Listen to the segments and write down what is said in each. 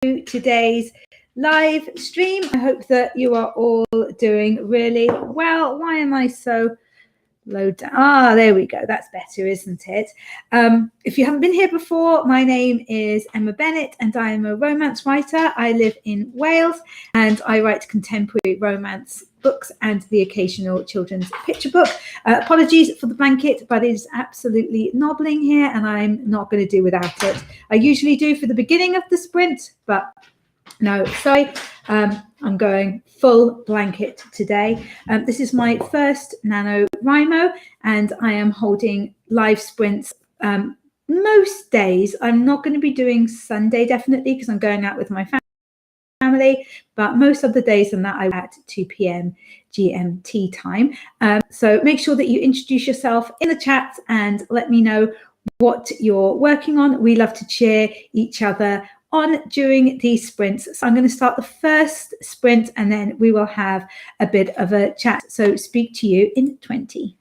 today's live stream. I hope that you are all doing really well. Why am I so low down? Ah, there we go. That's better, isn't it? If you haven't been here before, my name is Emma Bennet and I am a romance writer. I live in Wales and I write contemporary romance books and the occasional children's picture book. Apologies for the blanket, but it is absolutely nobbling here and I'm not going to do without it. I usually do for the beginning of the sprint, but no, sorry, I'm going full blanket today. This is my first NaNoWriMo and I am holding live sprints most days. I'm not going to be doing Sunday definitely because I'm going out with my family, but most of the days and that I at 2 p.m. GMT time. So make sure that you introduce yourself in the chat and let me know what you're working on. We love to cheer each other on during these sprints. So I'm going to start the first sprint and then we will have a bit of a chat. So speak to you in 20.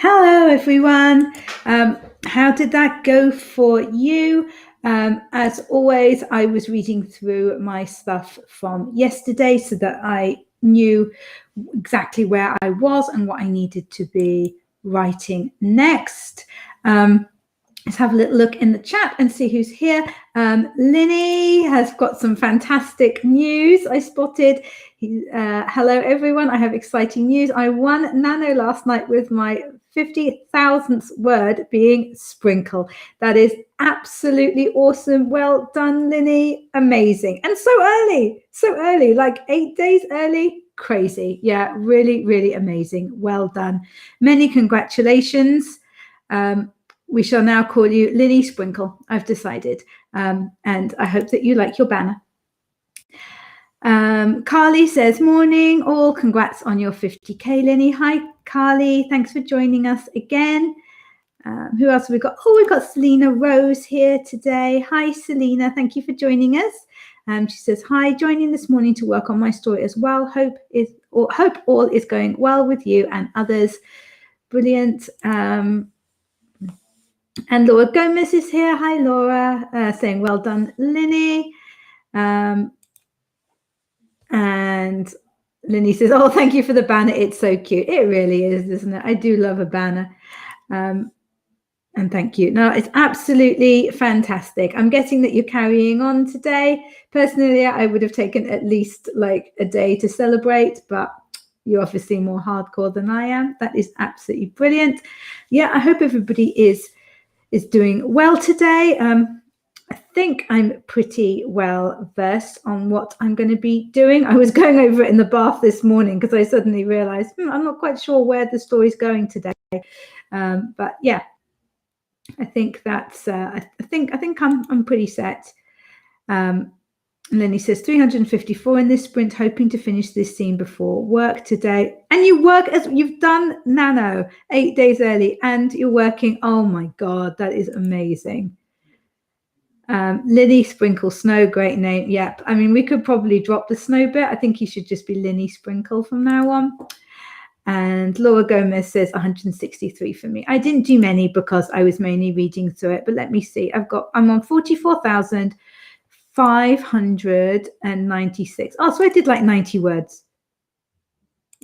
Hello, everyone. How did that go for you? As always, I was reading through my stuff from yesterday so that I knew exactly where I was and what I needed to be writing next. Let's have a little look in the chat and see who's here. Linny has got some fantastic news I spotted. Hello, everyone. I have exciting news. I won Nano last night with my 50,000th word being sprinkle. That is absolutely awesome. Well done, Linny. Amazing. And so early, like 8 days early. Crazy. Yeah, really, really amazing. Well done. Many congratulations. We shall now call you Linny Sprinkle, I've decided. And I hope that you like your banner. Carly says, morning, all. Congrats on your 50K, Linny. Hi, Carly. Thanks for joining us again. Who else have we got? Oh, we've got Selena Rose here today. Hi, Selena. Thank you for joining us. She says, hi, joining this morning to work on my story as well. Hope all is going well with you and others. Brilliant. And Laura Gomez is here. Hi, Laura, saying well done, Linny. And Linny says, oh, thank you for the banner. It's so cute. It really is, isn't it? I do love a banner. And thank you. No, it's absolutely fantastic. I'm guessing that you're carrying on today. Personally, I would have taken at least like a day to celebrate, but you're obviously more hardcore than I am. That is absolutely brilliant. Yeah, I hope everybody is doing well today. I think I'm pretty well versed on what I'm going to be doing. I was going over it in the bath this morning because I suddenly realized I'm not quite sure where the story's going today. But yeah, I think that's I think I'm pretty set. And then he says 354 in this sprint, hoping to finish this scene before work today. And you work as you've done Nano 8 days early and you're working. Oh my God, that is amazing. Linny Sprinkle Snow, great name. Yep. I mean, we could probably drop the snow bit. I think he should just be Linny Sprinkle from now on. And Laura Gomez says 163 for me. I didn't do many because I was mainly reading through it, but let me see. I'm on 44,596. Oh, so I did like 90 words.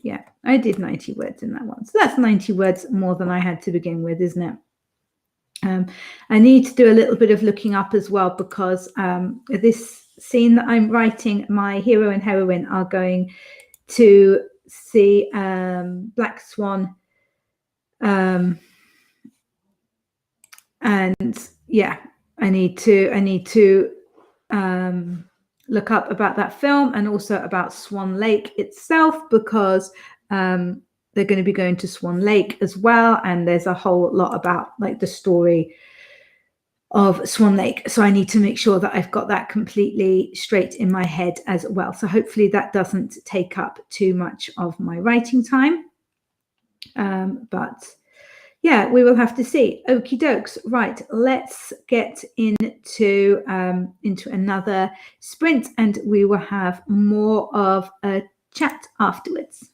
Yeah, I did 90 words in that one. So that's 90 words more than I had to begin with, isn't it? I need to do a little bit of looking up as well because this scene that I'm writing, my hero and heroine are going to see Black Swan. And yeah, I need to look up about that film and also about Swan Lake itself because they're going to be going to Swan Lake as well, and there's a whole lot about like the story of Swan Lake, so I need to make sure that I've got that completely straight in my head as well. So hopefully that doesn't take up too much of my writing time, but yeah, we will have to see. Okie dokes. Right, let's get into another sprint, and we will have more of a chat afterwards.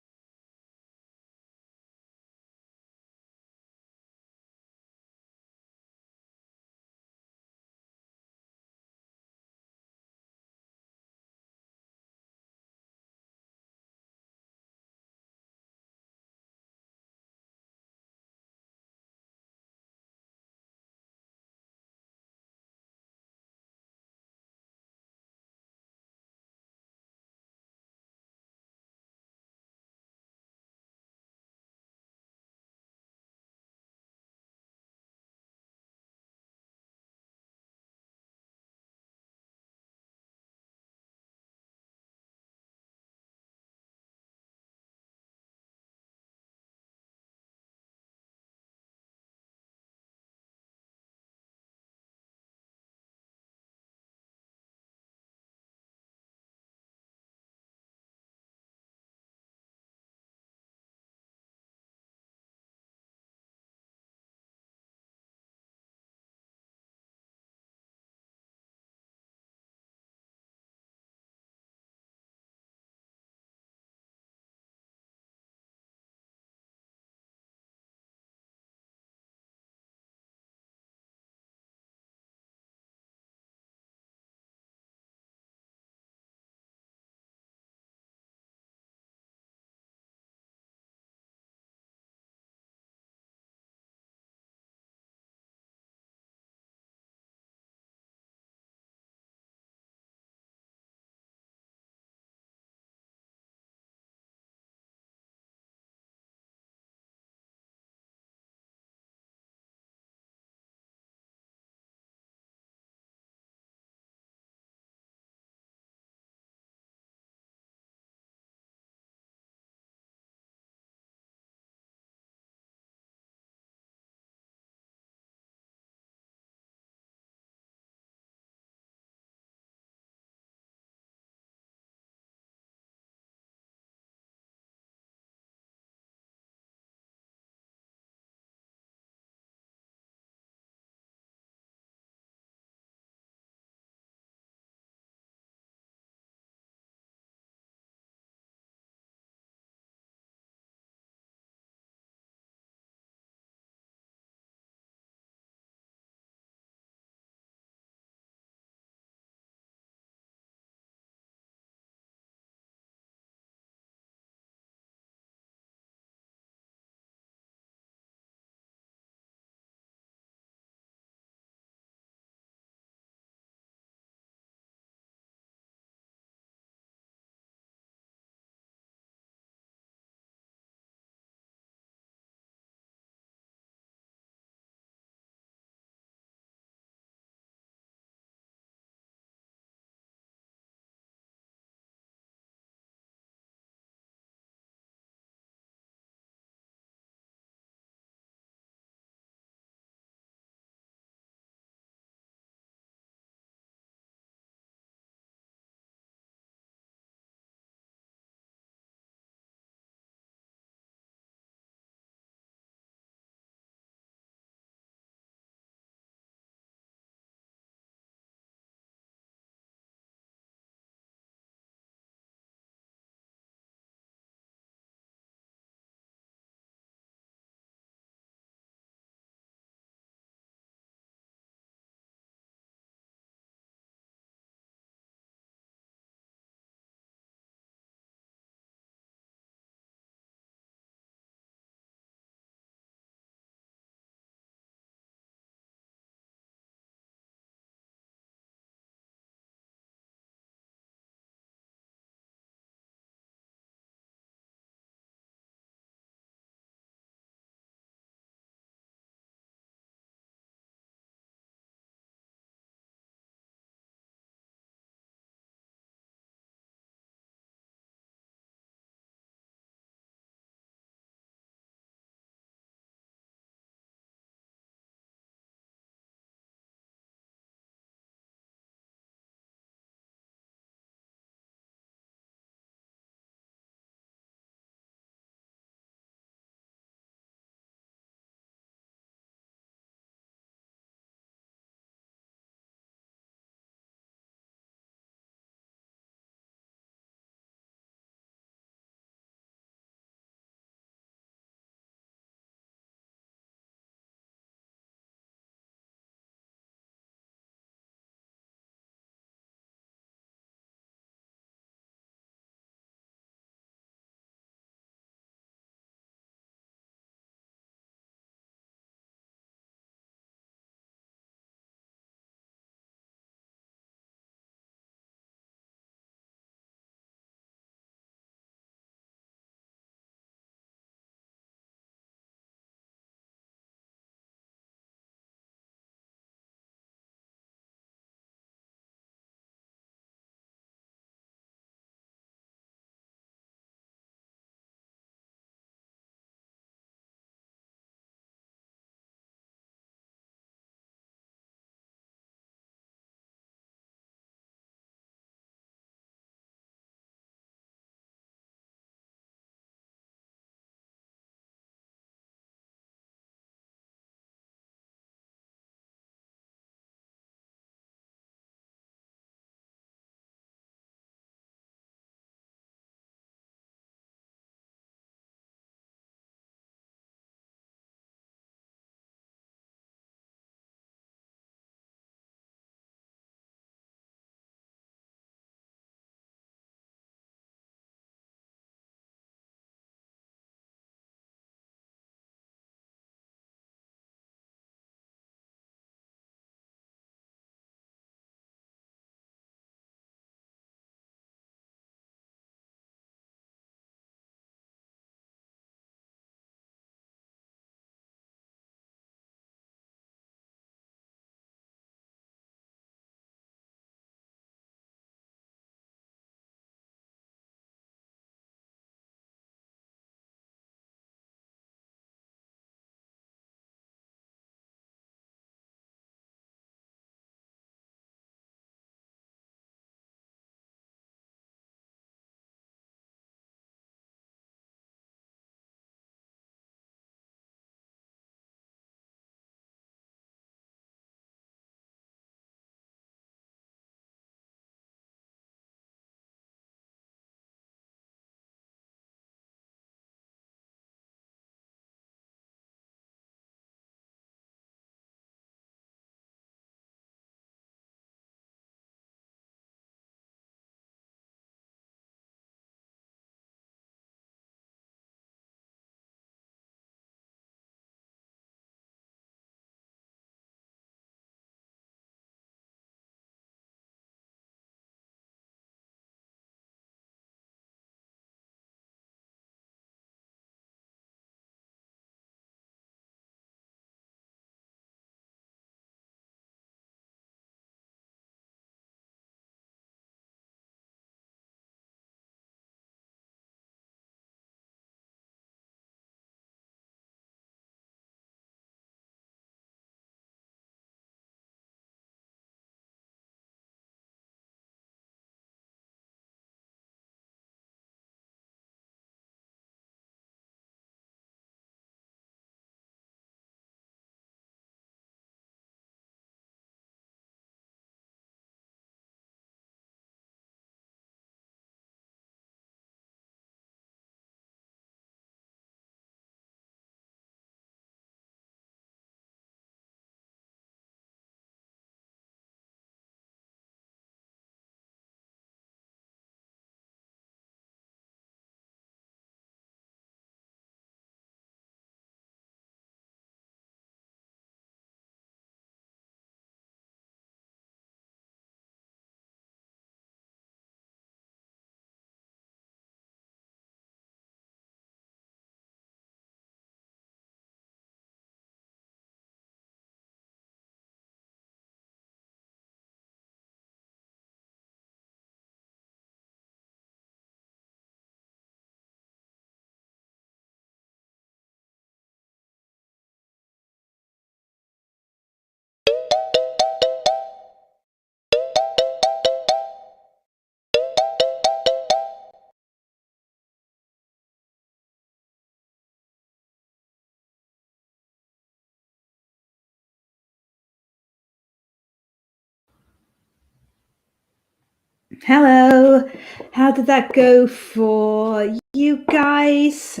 Hello. How did that go for you guys?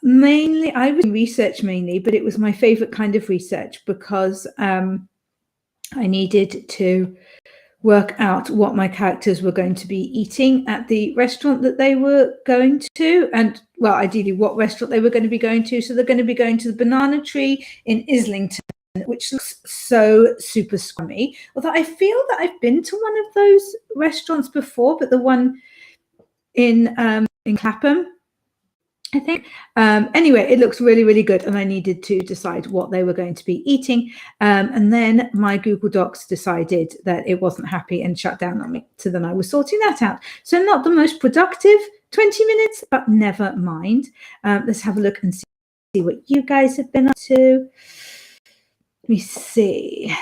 Mainly, I was in research mainly, but it was my favorite kind of research because I needed to work out what my characters were going to be eating at the restaurant that they were going to, and well, ideally what restaurant they were going to be going to. So they're going to be going to the Banana Tree in Islington, which looks so super scrummy. Although I feel that I've been to one of those restaurants before, but the one in Clapham, I think. Anyway, it looks really, really good, and I needed to decide what they were going to be eating. And then my Google Docs decided that it wasn't happy and shut down on me. So then I was sorting that out. So not the most productive 20 minutes, but never mind. Let's have a look and see what you guys have been up to. Let me see.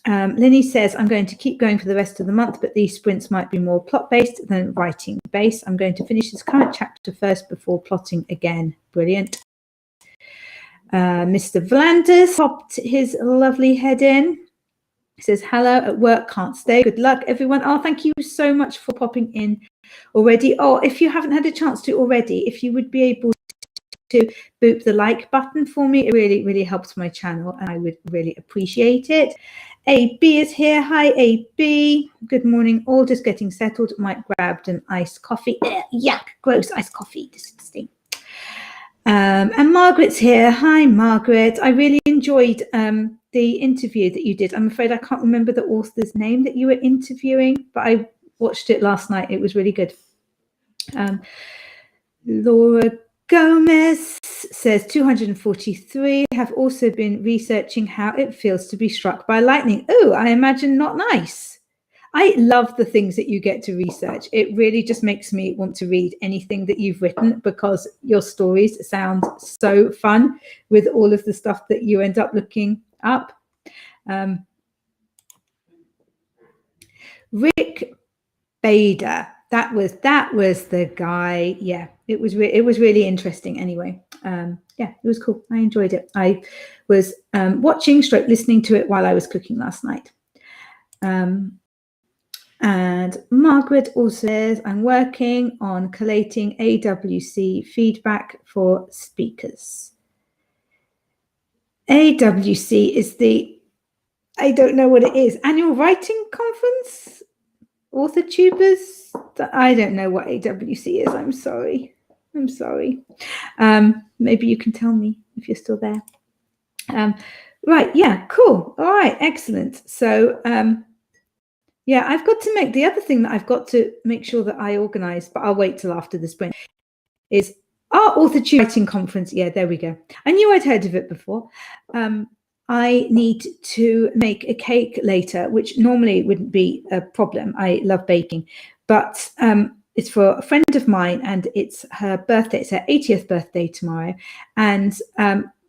Linny says, I'm going to keep going for the rest of the month, but these sprints might be more plot-based than writing-based. I'm going to finish this current chapter first before plotting again. Brilliant. Mr. Vlanders popped his lovely head in. He says, hello, at work, can't stay. Good luck, everyone. Oh, thank you so much for popping in already. Oh, if you haven't had a chance to already, if you would be able to boop the like button for me, it really, really helps my channel, and I would really appreciate it. AB is here. Hi, AB. Good morning. All just getting settled. Might grabbed an iced coffee. Yuck, gross, iced coffee. Disgusting. And Margaret's here. Hi, Margaret. I really enjoyed the interview that you did. I'm afraid I can't remember the author's name that you were interviewing, but I watched it last night. It was really good. Laura Gomez says 243 have also been researching how it feels to be struck by lightning. Oh, I imagine not nice. I love the things that you get to research. It really just makes me want to read anything that you've written, because your stories sound so fun with all of the stuff that you end up looking up. Rick Bader. That was the guy. Yeah, it was really interesting. Anyway, yeah, it was cool. I enjoyed it. I was watching, listening to it while I was cooking last night. And Margaret also says, I'm working on collating AWC feedback for speakers. AWC is the, I don't know what it is, annual writing conference? Author tubers? I don't know what AWC is. I'm sorry. Maybe you can tell me if you're still there. Right. Yeah. Cool. All right. Excellent. So, yeah, I've got to make the other thing that I've got to make sure that I organize, but I'll wait till after the sprint, is our author writing conference. Yeah, there we go. I knew I'd heard of it before. I need to make a cake later, which normally wouldn't be a problem. I love baking, but it's for a friend of mine, and it's her birthday. It's her 80th birthday tomorrow, and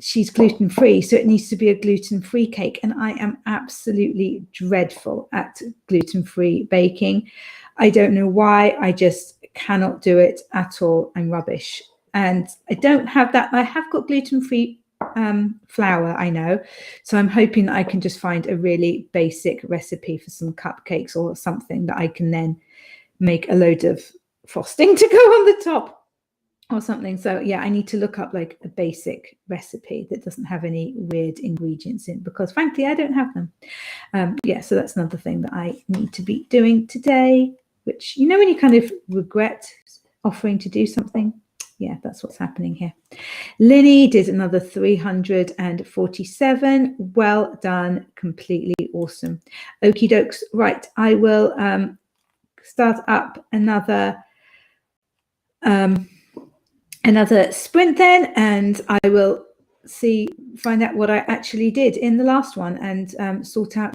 she's gluten-free, so it needs to be a gluten-free cake. And I am absolutely dreadful at gluten-free baking. I don't know why. I just cannot do it at all. I'm rubbish. And I don't have that. I have got gluten-free flour, I know. So I'm hoping that I can just find a really basic recipe for some cupcakes or something that I can then make a load of frosting to go on the top or something. So yeah, I need to look up like a basic recipe that doesn't have any weird ingredients in, because frankly, I don't have them. Yeah, so that's another thing that I need to be doing today, which, you know, when you kind of regret offering to do something. Yeah, that's what's happening here. Linny did another 347. Well done. Completely awesome. Okie dokes. Right. I will start up another sprint then, and I will find out what I actually did in the last one, and sort out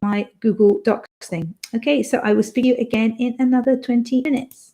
my Google Docs thing. Okay, so I will speak to you again in another 20 minutes.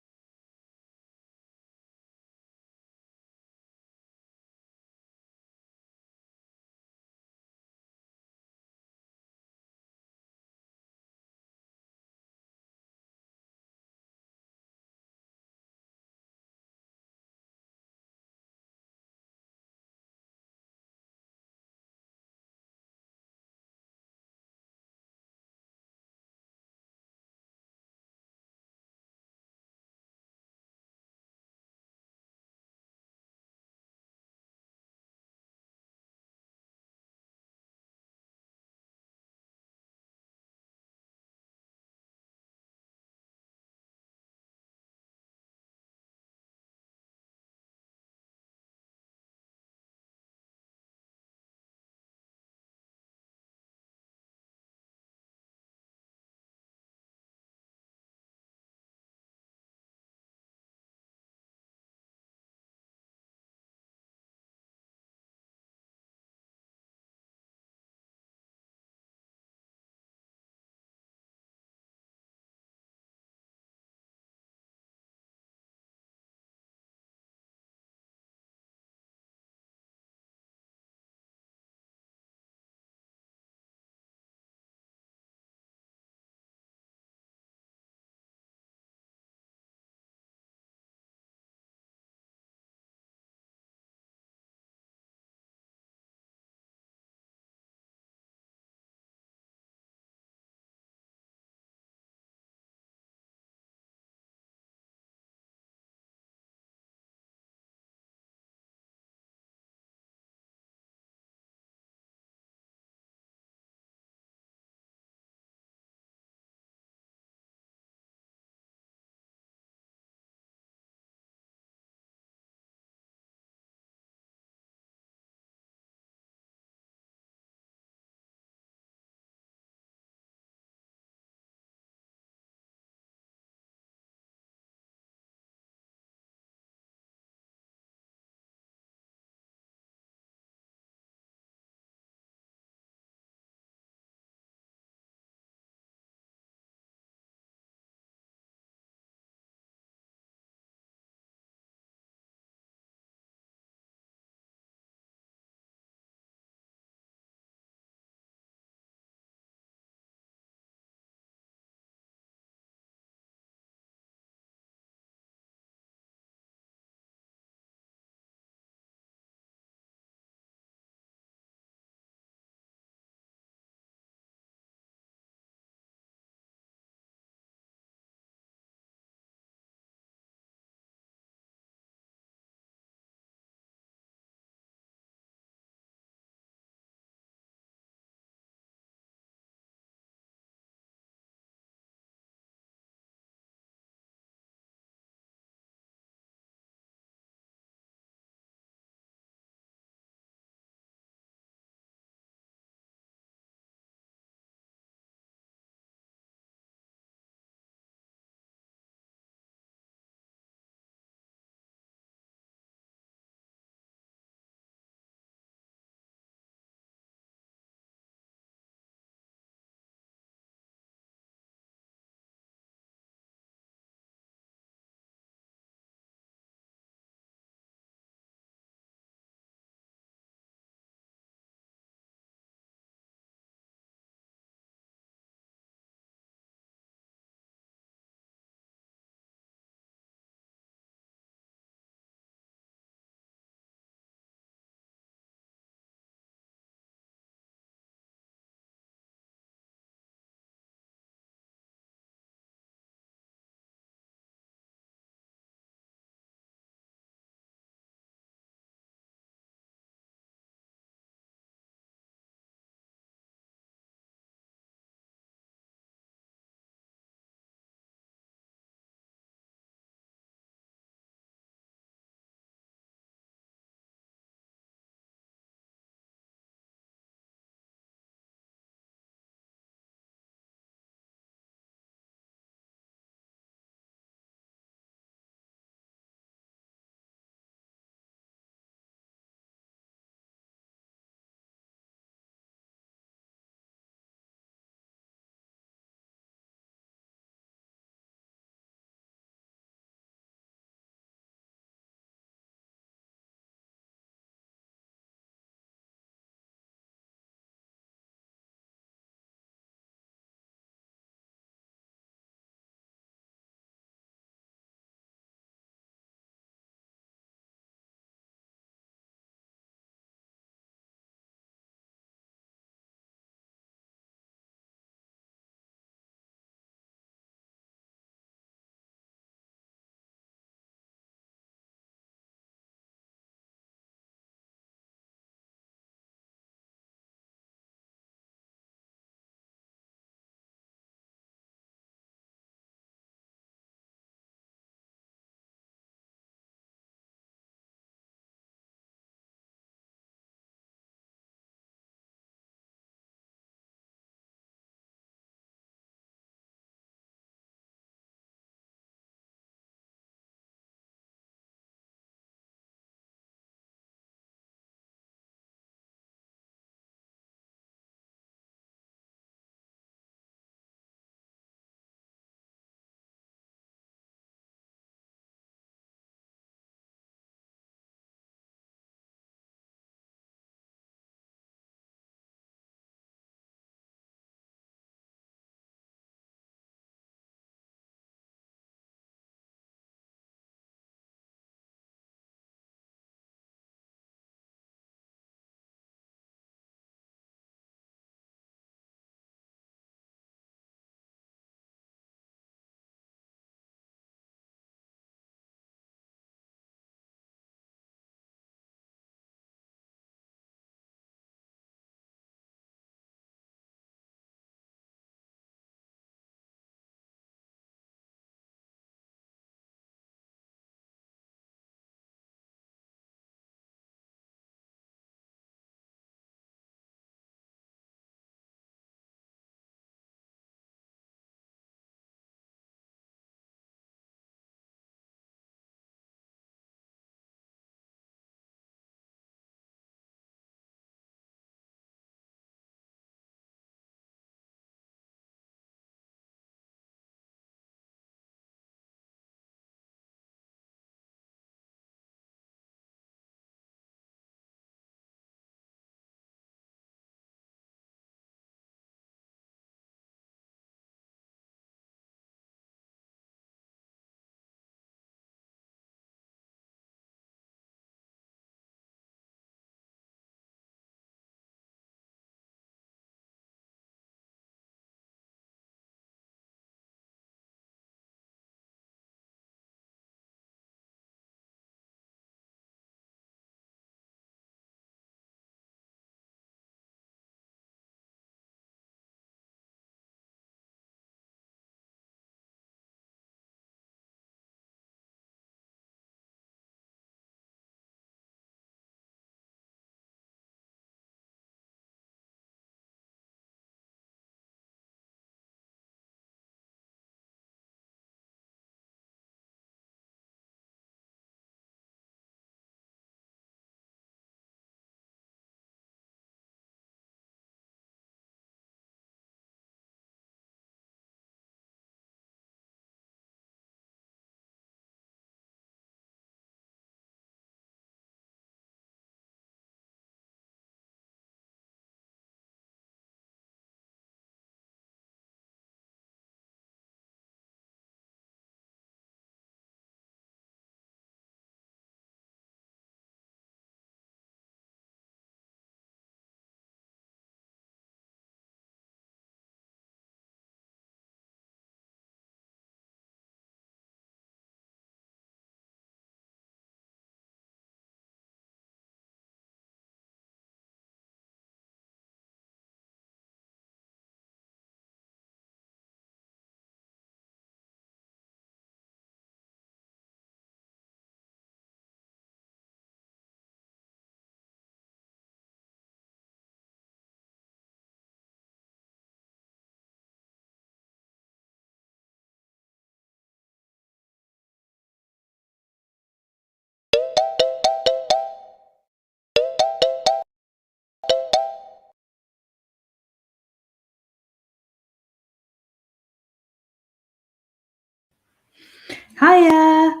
Hiya.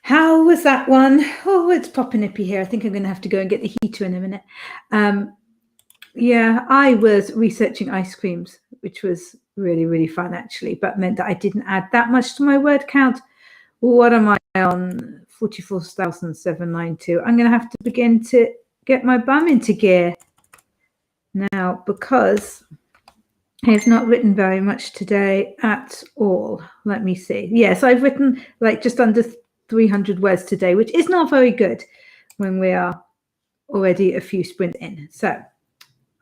How was that one? Oh, it's proper nippy here. I think I'm going to have to go and get the heater in a minute. Yeah, I was researching ice creams, which was really, really fun actually, but meant that I didn't add that much to my word count. What am I on? 44,792. I'm going to have to begin to get my bum into gear now because I have not written very much today at all. Let me see. Yes, I've written like just under 300 words today, which is not very good when we are already a few sprints in. So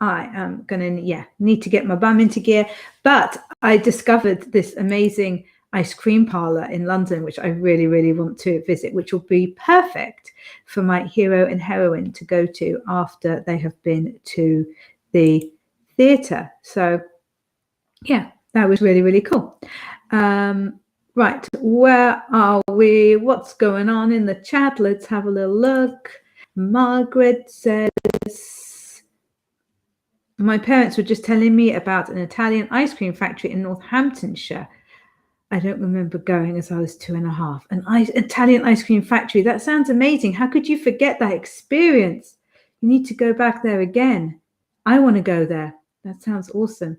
I am going to, need to get my bum into gear. But I discovered this amazing ice cream parlor in London, which I really, really want to visit, which will be perfect for my hero and heroine to go to after they have been to the theatre. So yeah, that was really, really cool. Right, where are we? What's going on in the chat? Let's have a little look. Margaret says, my parents were just telling me about an Italian ice cream factory in Northamptonshire. I don't remember going as I was 2.5. An Italian ice cream factory. That sounds amazing. How could you forget that experience? You need to go back there again. I want to go there. That sounds awesome.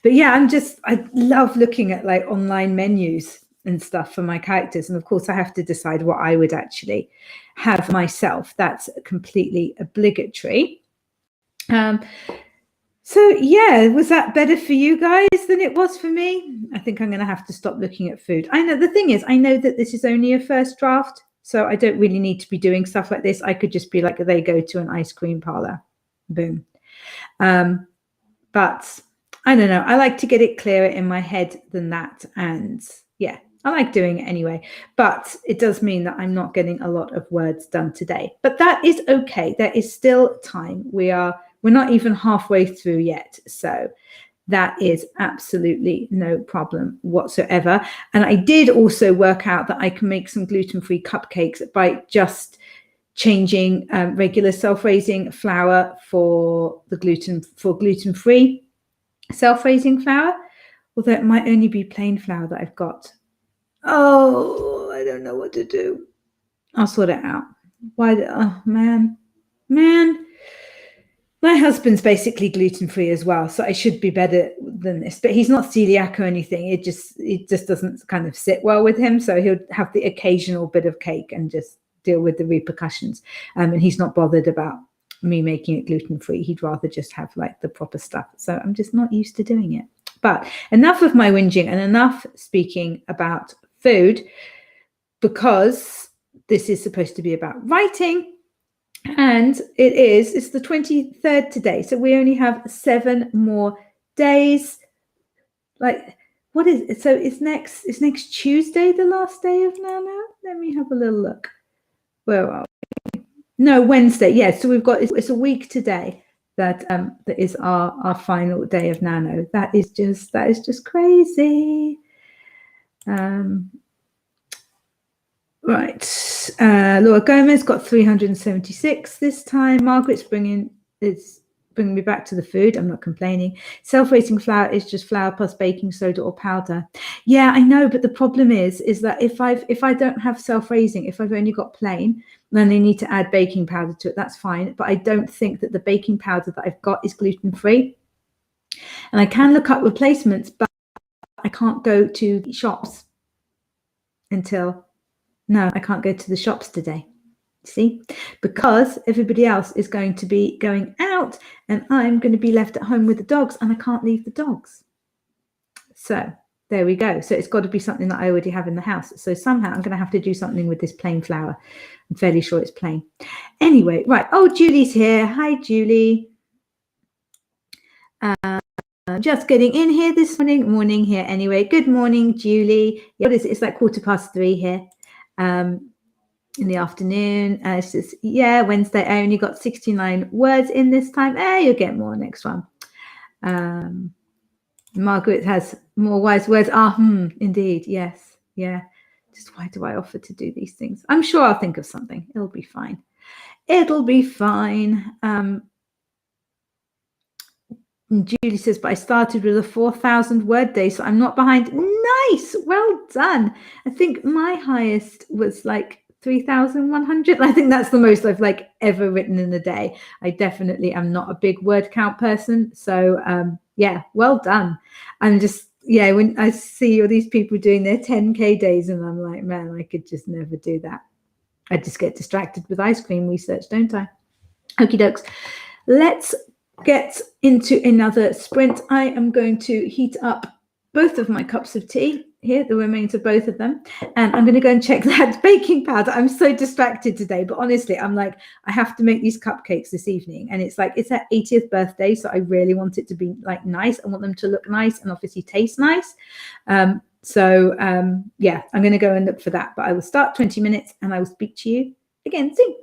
But yeah, I love looking at like online menus and stuff for my characters. And of course, I have to decide what I would actually have myself. That's completely obligatory. So yeah, was that better for you guys than it was for me? I think I'm going to have to stop looking at food. I know the thing is, I know that this is only a first draft, so I don't really need to be doing stuff like this. I could just be like, they go to an ice cream parlor. Boom. But I don't know. I like to get it clearer in my head than that. And yeah, I like doing it anyway. But it does mean that I'm not getting a lot of words done today. But that is okay. There is still time. We're not even halfway through yet. So that is absolutely no problem whatsoever. And I did also work out that I can make some gluten-free cupcakes by just changing regular self-raising flour for gluten-free self-raising flour, although it might only be plain flour that I've got. Oh, I don't know what to do. I'll sort it out. Oh man. My husband's basically gluten-free as well, so I should be better than this. But he's not celiac or anything. It just doesn't kind of sit well with him. So he'll have the occasional bit of cake and just deal with the repercussions. And he's not bothered about me making it gluten-free. He'd rather just have like the proper stuff. So I'm just not used to doing it. But enough of my whinging and enough speaking about food, because this is supposed to be about writing. And it's the 23rd today. So we only have 7 more days. Like, what is it? So it's next Tuesday, the last day of Nano? Let me have a little look. Where are we? No, Wednesday. Yeah, so we've got, it's a week today that is our final day of Nano. That is just crazy. Right, Laura Gomez got 376 this time. Margaret's bringing me back to the food. I'm not complaining. Self-raising flour is just flour plus baking soda or powder. Yeah, I know, but the problem is that if I don't have self-raising, if I've only got plain, then I need to add baking powder to it. That's fine, but I don't think that the baking powder that I've got is gluten-free. And I can look up replacements, but I can't go to shops until. No, I can't go to the shops today. See, because everybody else is going to be going out and I'm going to be left at home with the dogs and I can't leave the dogs. So there we go. So it's got to be something that I already have in the house. So somehow I'm going to have to do something with this plain flour. I'm fairly sure it's plain. Anyway, right. Oh, Julie's here. Hi, Julie. Just getting in here this morning here anyway. Good morning, Julie. What is it? It's like 3:15 here. In the afternoon. It's just, yeah, Wednesday. I only got 69 words in this time. You'll get more next one. Margaret has more wise words. Indeed. Yes. Yeah. Just why do I offer to do these things? I'm sure I'll think of something. It'll be fine. It'll be fine. And Julie says, but I started with a 4,000 word day, so I'm not behind. Nice. Well done. I think my highest was like 3,100. I think that's the most I've like ever written in a day. I definitely am not a big word count person. So yeah, well done. I'm just, yeah, when I see all these people doing their 10K days and I'm like, man, I could just never do that. I just get distracted with ice cream research, don't I? Okie dokes. Let's get into another sprint. I am going to heat up both of my cups of tea here, the remains of both of them, and I'm going to go and check that baking powder. I'm so distracted today, but honestly, I'm like, I have to make these cupcakes this evening, and it's like, it's her 80th birthday, so I really want it to be like nice. I want them to look nice and obviously taste nice. Yeah, I'm going to go and look for that, but I will start 20 minutes and I will speak to you again soon.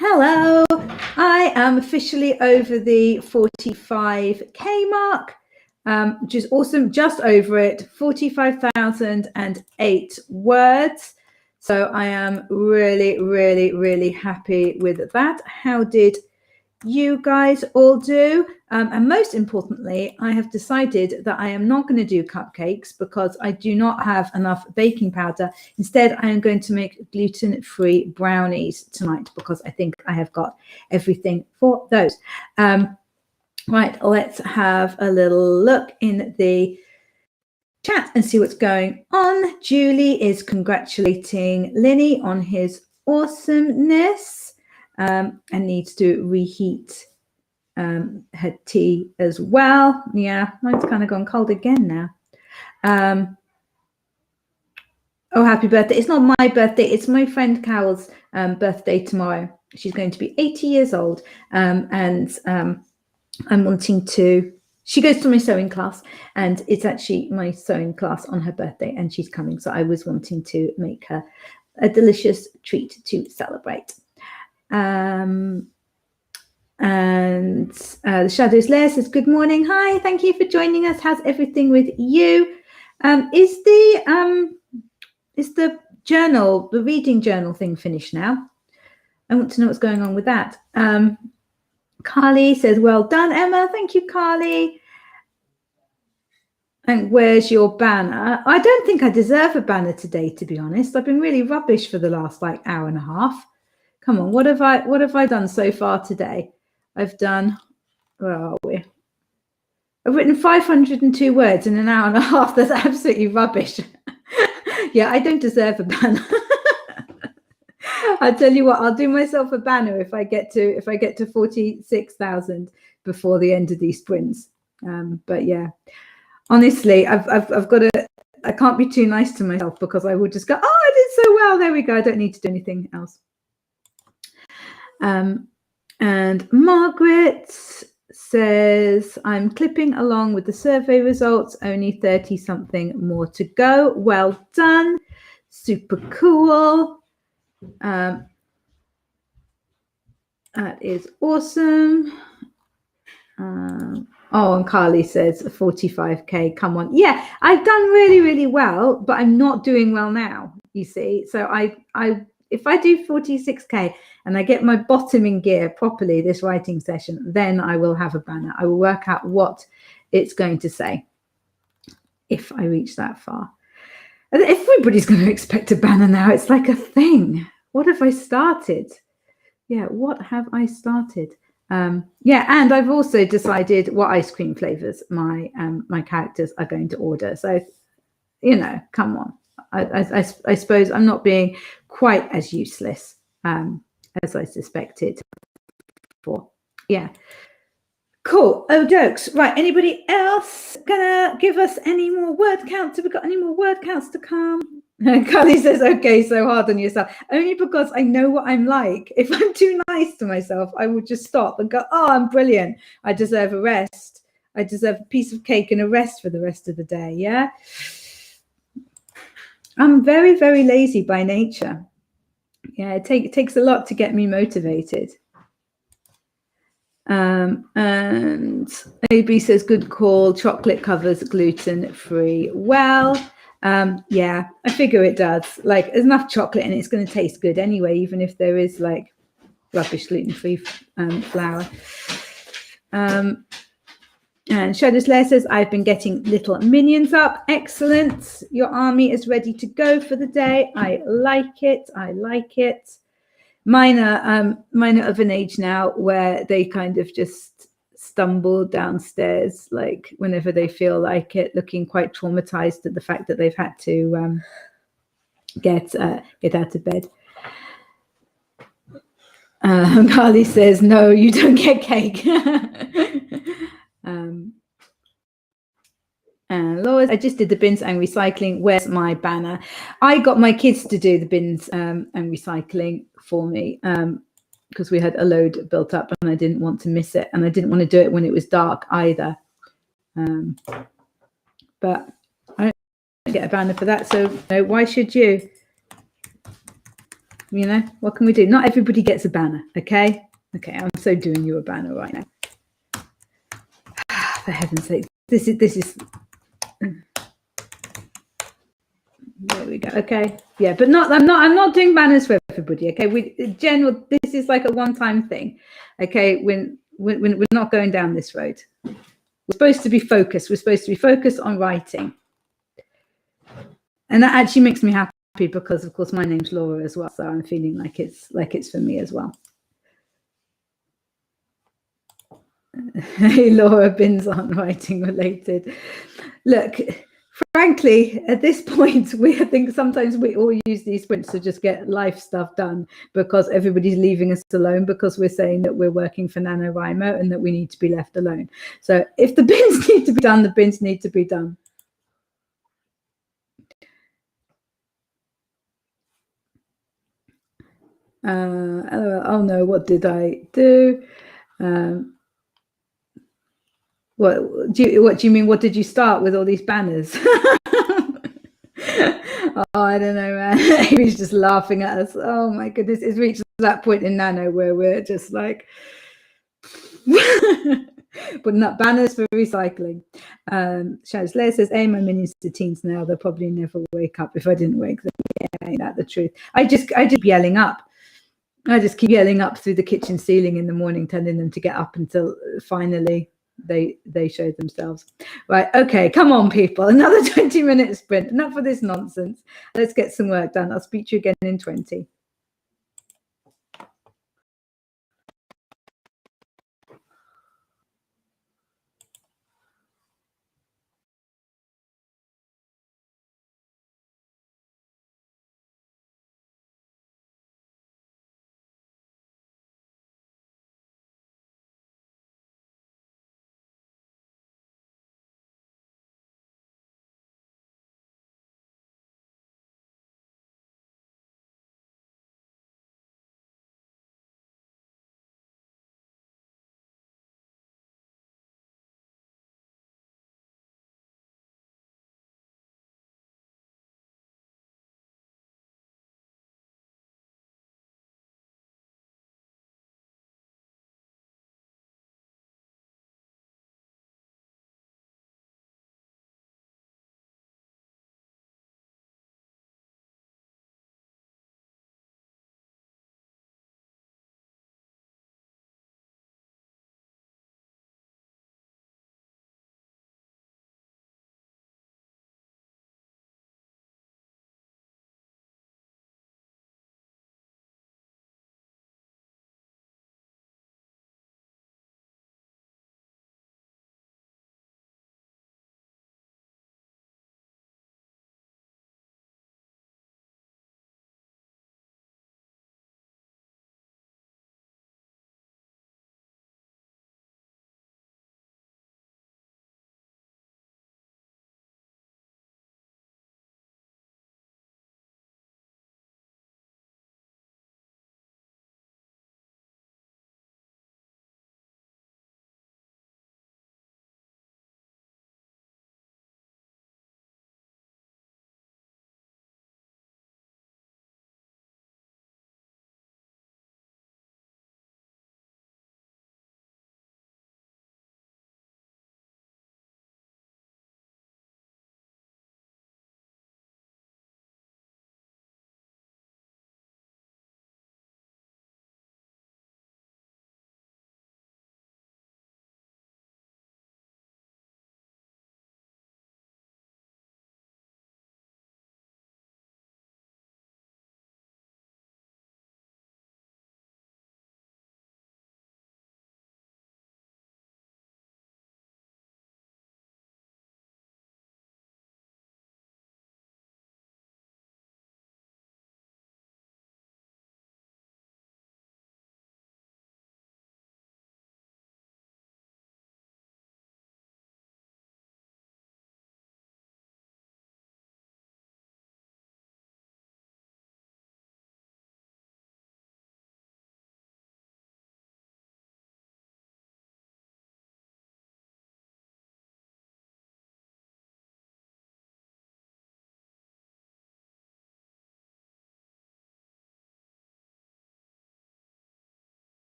Hello, I am officially over the 45k mark, which is awesome. Just over it, 45,008 words. So I am really, really, really happy with that. How did you guys all do? And most importantly, I have decided that I am not going to do cupcakes because I do not have enough baking powder. Instead, I am going to make gluten-free brownies tonight because I think I have got everything for those. Right, let's have a little look in the chat and see what's going on. Julie is congratulating Linny on his awesomeness and needs to reheat her tea as well. Yeah, mine's kind of gone cold again now. Oh, happy birthday. It's not my birthday. It's my friend Carol's birthday tomorrow. She's going to be 80 years old. And I'm wanting to, she goes to my sewing class and it's actually my sewing class on her birthday and she's coming. So I was wanting to make her a delicious treat to celebrate. And the Shadows Lair says, good morning. Hi, thank you for joining us. How's everything with you? Is the journal, the reading journal thing finished now? I want to know what's going on with that. Carly says, well done, Emma. Thank you, Carly. And where's your banner? I don't think I deserve a banner today, to be honest. I've been really rubbish for the last like hour and a half. Come on, what have I done so far today? I've done, where are we? I've written 502 words in an hour and a half. That's absolutely rubbish. Yeah, I don't deserve a banner. I'll tell you what, I'll do myself a banner if I get to 46,000 before the end of these sprints. But yeah, honestly, I've got to, I can't be too nice to myself because I will just go, oh, I did so well. There we go. I don't need to do anything else. And Margaret says, I'm clipping along with the survey results, only 30 something more to go. Well done. Super cool. That is awesome. Oh, and Carly says 45k. Come on. Yeah, I've done really, really well, but I'm not doing well now, you see. So if I do 46k and I get my bottom in gear properly this writing session, then I will have a banner. I will work out what it's going to say if I reach that far. And everybody's going to expect a banner now. It's like a thing. What have I started? Yeah, what have I started? Yeah, and I've also decided what ice cream flavors my characters are going to order. So, you know, come on. I suppose I'm not being quite as useless as I suspected before. Yeah. Cool. Oh, jokes. Right. Anybody else gonna give us any more word counts? Have we got any more word counts to come? Carly says, okay, so hard on yourself. Only because I know what I'm like. If I'm too nice to myself, I will just stop and go, oh, I'm brilliant. I deserve a rest. I deserve a piece of cake and a rest for the rest of the day. Yeah. I'm very, very lazy by nature. Yeah, it takes a lot to get me motivated. And AB says, good call. Chocolate covers gluten-free. Well, yeah, I figure it does. Like, there's enough chocolate and it's going to taste good anyway, even if there is like rubbish gluten-free flour. And Shadows Lair says, I've been getting little minions up. Excellent. Your army is ready to go for the day. I like it. I like it. Mine are of an age now where they kind of just stumble downstairs, like whenever they feel like it, looking quite traumatized at the fact that they've had to get out of bed. Carly says, no, you don't get cake. And Laura, I just did the bins and recycling. Where's my banner? I got my kids to do the bins and recycling for me because we had a load built up and I didn't want to miss it. And I didn't want to do it when it was dark either. But I don't get a banner for that. So no, why should you? You know, what can we do? Not everybody gets a banner, okay? Okay, I'm so doing you a banner right now. For heaven's sake, this is. There we go. Okay, yeah, but not. I'm not doing banners for everybody. Okay, in general, this is like a one-time thing. Okay, when we're not going down this road. We're supposed to be focused. We're supposed to be focused on writing, and that actually makes me happy because, of course, my name's Laura as well. So I'm feeling like it's for me as well. Hey, Laura, bins aren't writing related. Look, frankly, at this point, I think sometimes we all use these sprints to just get life stuff done because everybody's leaving us alone because we're saying that we're working for NaNoWriMo and that we need to be left alone. So if the bins need to be done, the bins need to be done. Oh no, what did I do? What do you mean? What did you start with all these banners? Oh, I don't know, man. He's just laughing at us. Oh my goodness, it's reached that point in Nano where we're just like putting up banners for recycling. Shadows Lair says, "Hey, my minions to teens now. They'll probably never wake up. If I didn't wake them, yeah, ain't that the truth? I just yelling up. I just keep yelling up through the kitchen ceiling in the morning, telling them to get up until finally they show themselves. Right, okay, come on, people. Another 20-minute sprint. Enough of this nonsense. Let's get some work done. I'll speak to you again in 20.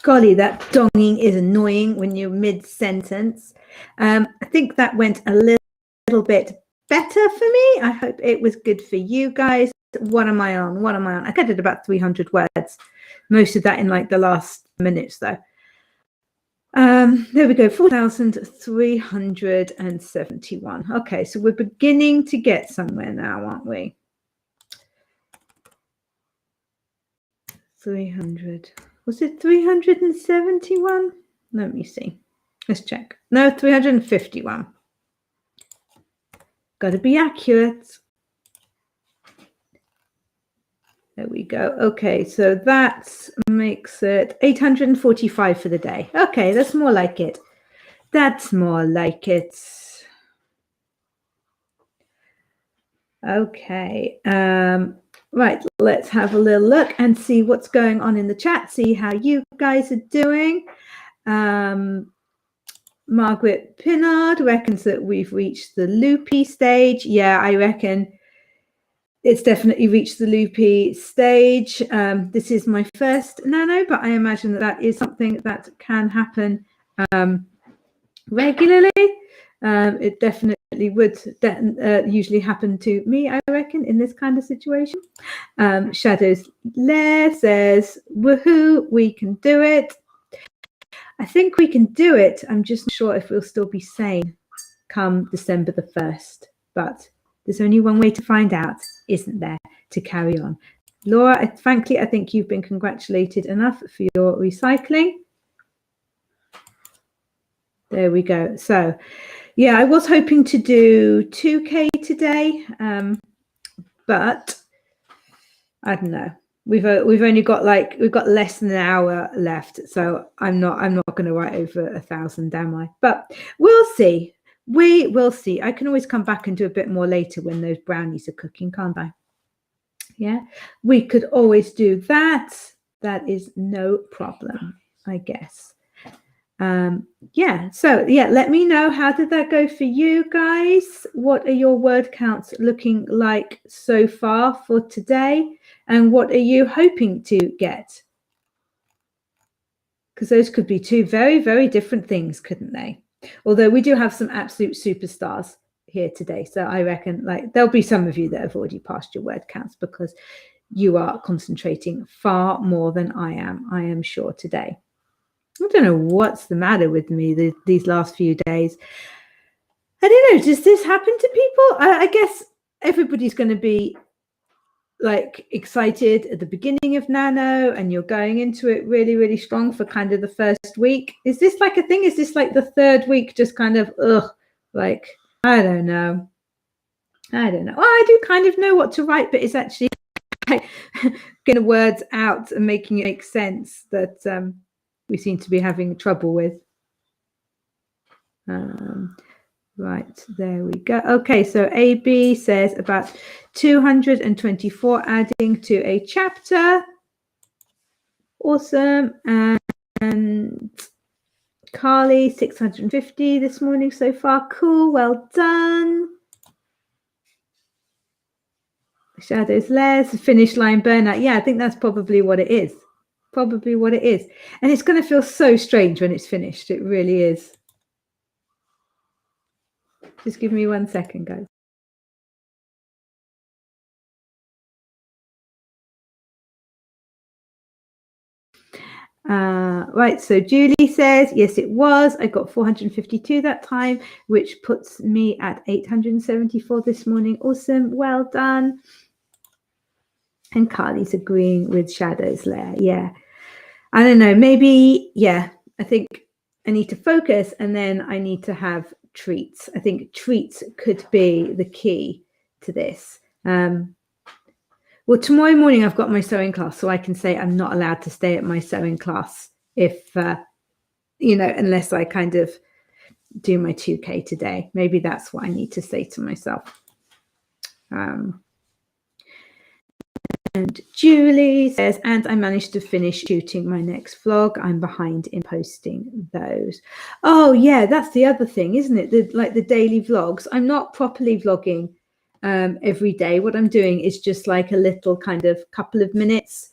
Golly, that donging is annoying when you're mid-sentence. I think that went a little bit better for me. I hope it was good for you guys. What am I on? What am I on? I did about 300 words. Most of that in like the last minutes, though. There we go, 4,371. Okay, so we're beginning to get somewhere now, aren't we? 300. Was it 371? Let me see. Let's check. No, 351. Got to be accurate. There we go. Okay, so that makes it 845 for the day. Okay, that's more like it. That's more like it. Okay. Right, let's have a little look and see what's going on in the chat, see how you guys are doing. Margaret Pinard reckons that we've reached the loopy stage. Yeah, I reckon it's definitely reached the loopy stage. This is my first nano, but I imagine that that is something that can happen regularly. It definitely would usually happen to me, I reckon, in this kind of situation. Shadows Lair says, woohoo, we can do it. I think we can do it. I'm just not sure if we'll still be sane come December the 1st, but there's only one way to find out, isn't there, to carry on. Laura, frankly, I think you've been congratulated enough for your recycling. There we go. So, yeah, I was hoping to do 2K today, but I don't know. We've only got we've got less than an hour left, so I'm not going to write over 1,000, am I? But we'll see. We will see. I can always come back and do a bit more later when those brownies are cooking, can't I? Yeah, we could always do that. That is no problem, I guess. Yeah, so yeah, let me know, how did that go for you guys? What are your word counts looking like so far for today? And what are you hoping to get? Because those could be two very, very different things, couldn't they? Although we do have some absolute superstars here today. So I reckon like there'll be some of you that have already passed your word counts because you are concentrating far more than I am sure today. I don't know what's the matter with me these last few days. I don't know. Does this happen to people? I guess everybody's going to be like excited at the beginning of Nano and you're going into it really, really strong for kind of the first week. Is this like a thing? Is this like the third week just kind of, like, I don't know. Well, I do kind of know what to write, but it's actually like getting the words out and making it make sense that we seem to be having trouble with. Right, there we go. Okay, so AB says about 224 adding to a chapter. Awesome. And Carly, 650 this morning so far. Cool, well done. Shadows Les, finish line burnout. Yeah, I think that's probably what it is. Probably what it is. And it's going to feel so strange when it's finished. It really is. Just give me 1 second, guys. Right, so Julie says, yes, it was. I got 452 that time, which puts me at 874 this morning. Awesome, well done. And Carly's agreeing with Shadow's Lair. Yeah, I don't know, maybe, yeah, I think I need to focus and then I need to have treats. I think treats could be the key to this. Well, tomorrow morning I've got my sewing class, so I can say I'm not allowed to stay at my sewing class if, you know, unless I kind of do my 2K today. Maybe that's what I need to say to myself. And Julie says, and I managed to finish shooting my next vlog. I'm behind in posting those. Oh, yeah, that's the other thing, isn't it? Like the daily vlogs. I'm not properly vlogging every day. What I'm doing is just like a little kind of couple of minutes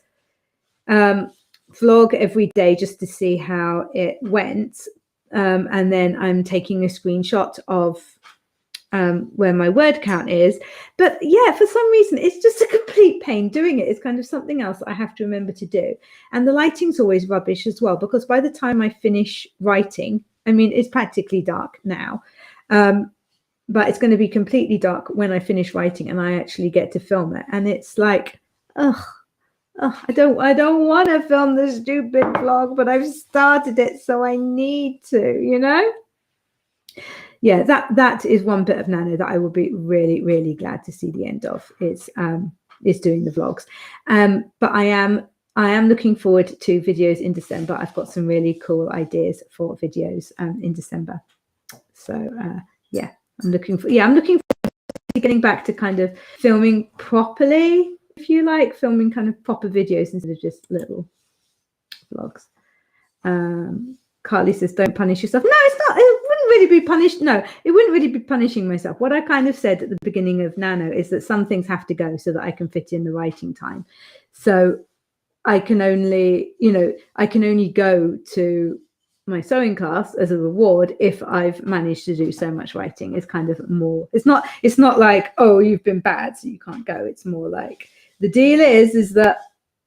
vlog every day just to see how it went. And then I'm taking a screenshot of where my word count is. But yeah, for some reason, it's just a complete pain doing it. It's kind of something else I have to remember to do. And the lighting's always rubbish as well, because by the time I finish writing, I mean, it's practically dark now. But it's going to be completely dark when I finish writing and I actually get to film it. And it's like, ugh, I don't want to film the stupid vlog, but I've started it, so I need to, you know? Yeah, that is one bit of Nano that I will be really, really glad to see the end of, is doing the vlogs. But I am looking forward to videos in December. I've got some really cool ideas for videos in December. So yeah, I'm looking forward to getting back to kind of filming properly, if you like, filming kind of proper videos instead of just little vlogs. Carly says, don't punish yourself. No, it's not. It wouldn't really be punished. No, it wouldn't really be punishing myself. What I kind of said at the beginning of Nano is that some things have to go so that I can fit in the writing time. So I can only, I can only go to my sewing class as a reward if I've managed to do so much writing. It's kind of more, it's not like, oh, you've been bad, so you can't go. It's more like, the deal is that,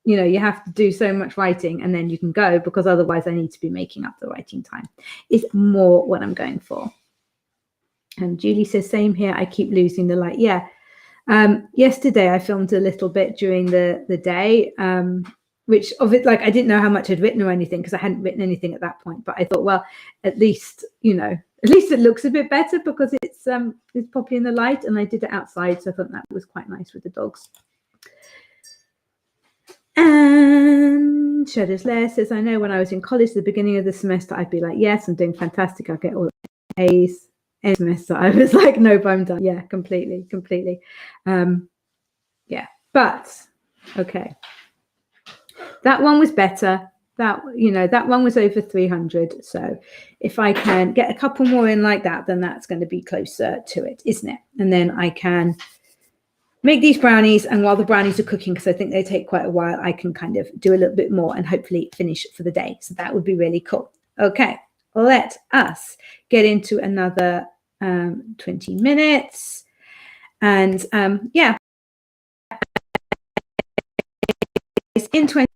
you have to do so much writing and then you can go, because otherwise I need to be making up the writing time. It's more what I'm going for. And Julie says, same here. I keep losing the light. Yeah. Yesterday I filmed a little bit during the day, which of it, like, I didn't know how much I'd written or anything, because I hadn't written anything at that point. But I thought, well, at least it looks a bit better because it's poppy in the light, and I did it outside, so I thought that was quite nice with the dogs. And Shadow's Lair says, I know when I was in college, at the beginning of the semester, I'd be like, yes, I'm doing fantastic. I'll get all A's. End semester, I was like, nope, I'm done. Yeah, completely. Yeah, but okay. That one was better. That one was over 300. So if I can get a couple more in like that, then that's going to be closer to it, isn't it? And then I can make these brownies, and while the brownies are cooking, because I think they take quite a while, I can kind of do a little bit more and hopefully finish for the day. So that would be really cool. Okay, let us get into another 20 minutes. And yeah, it's in 20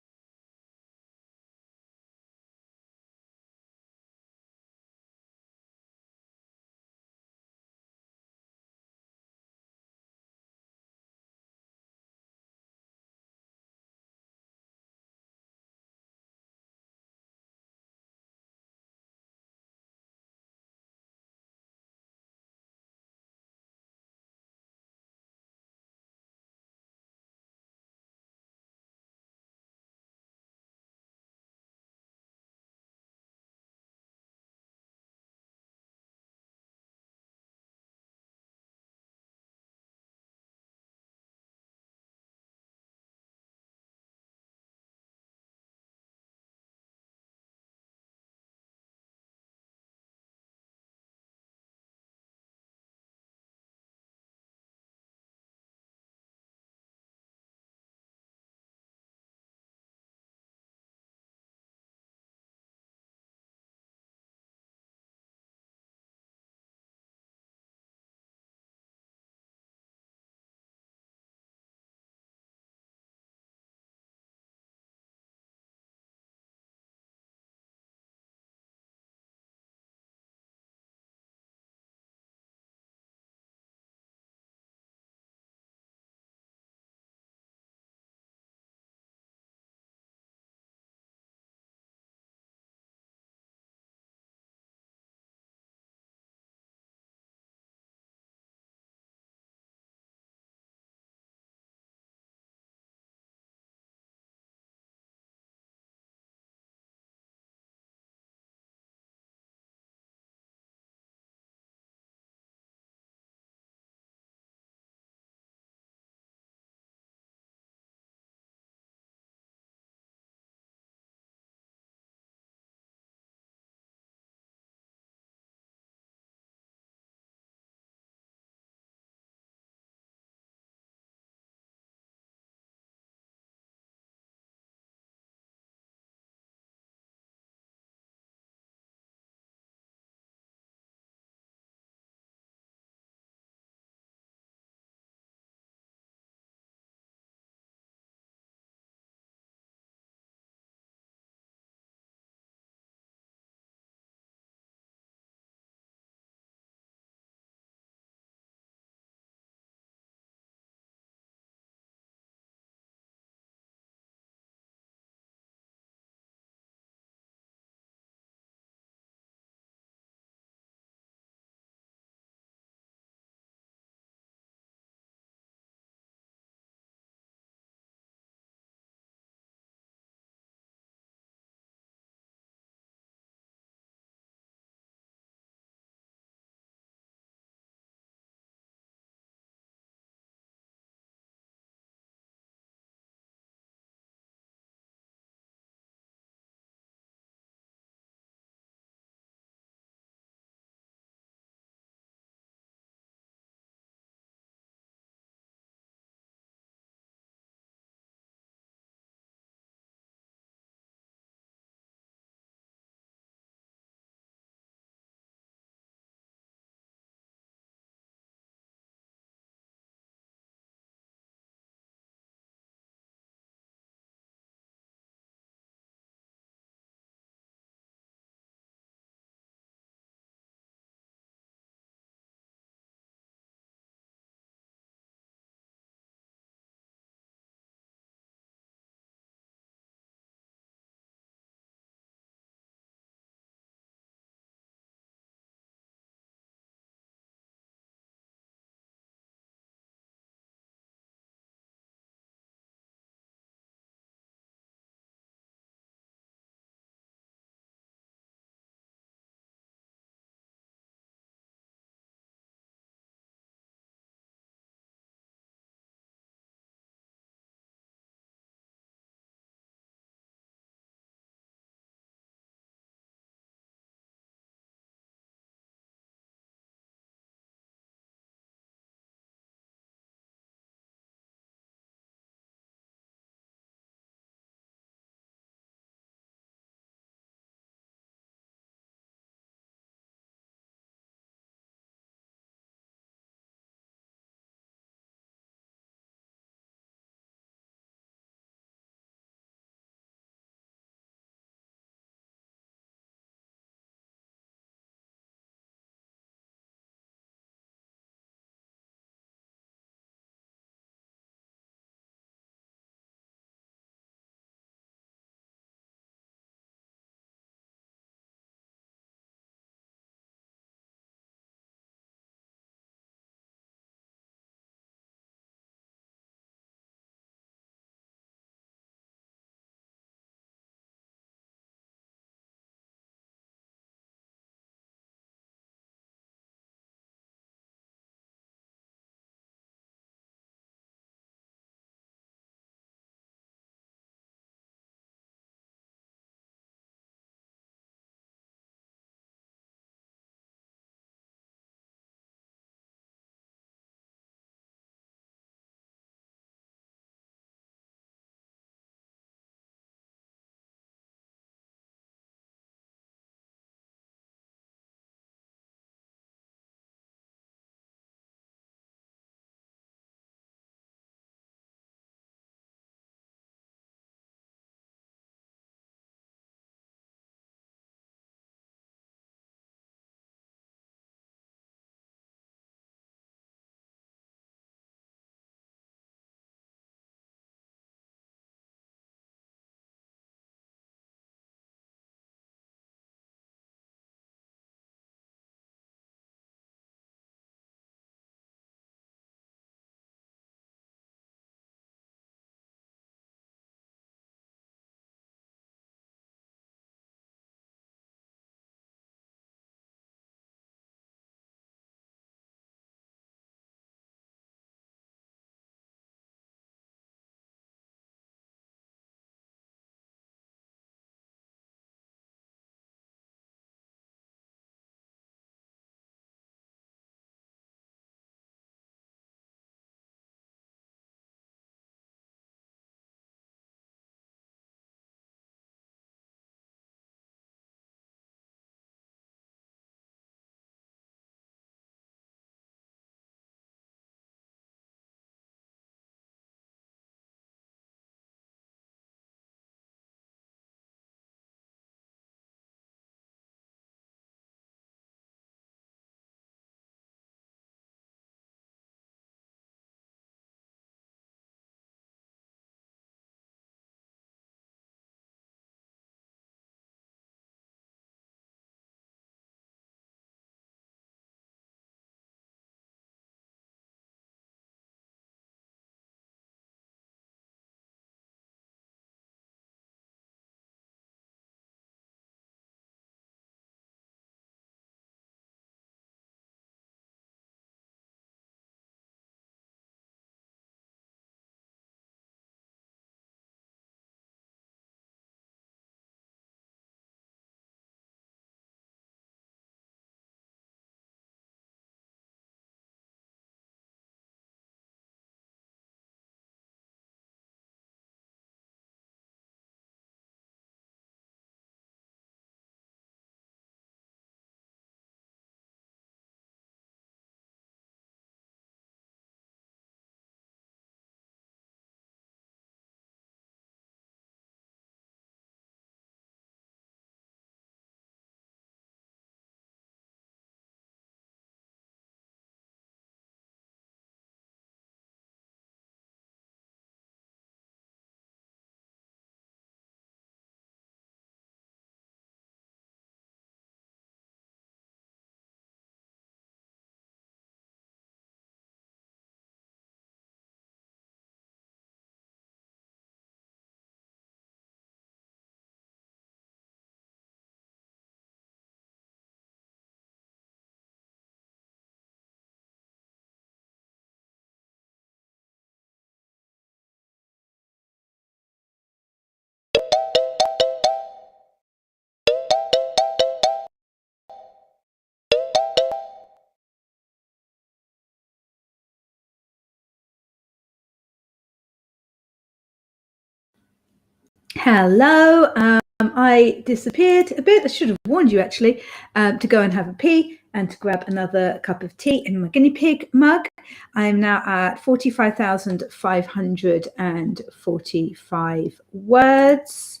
Hello. I disappeared a bit. I should have warned you actually to go and have a pee and to grab another cup of tea in my guinea pig mug. I'm now at 45,545 words.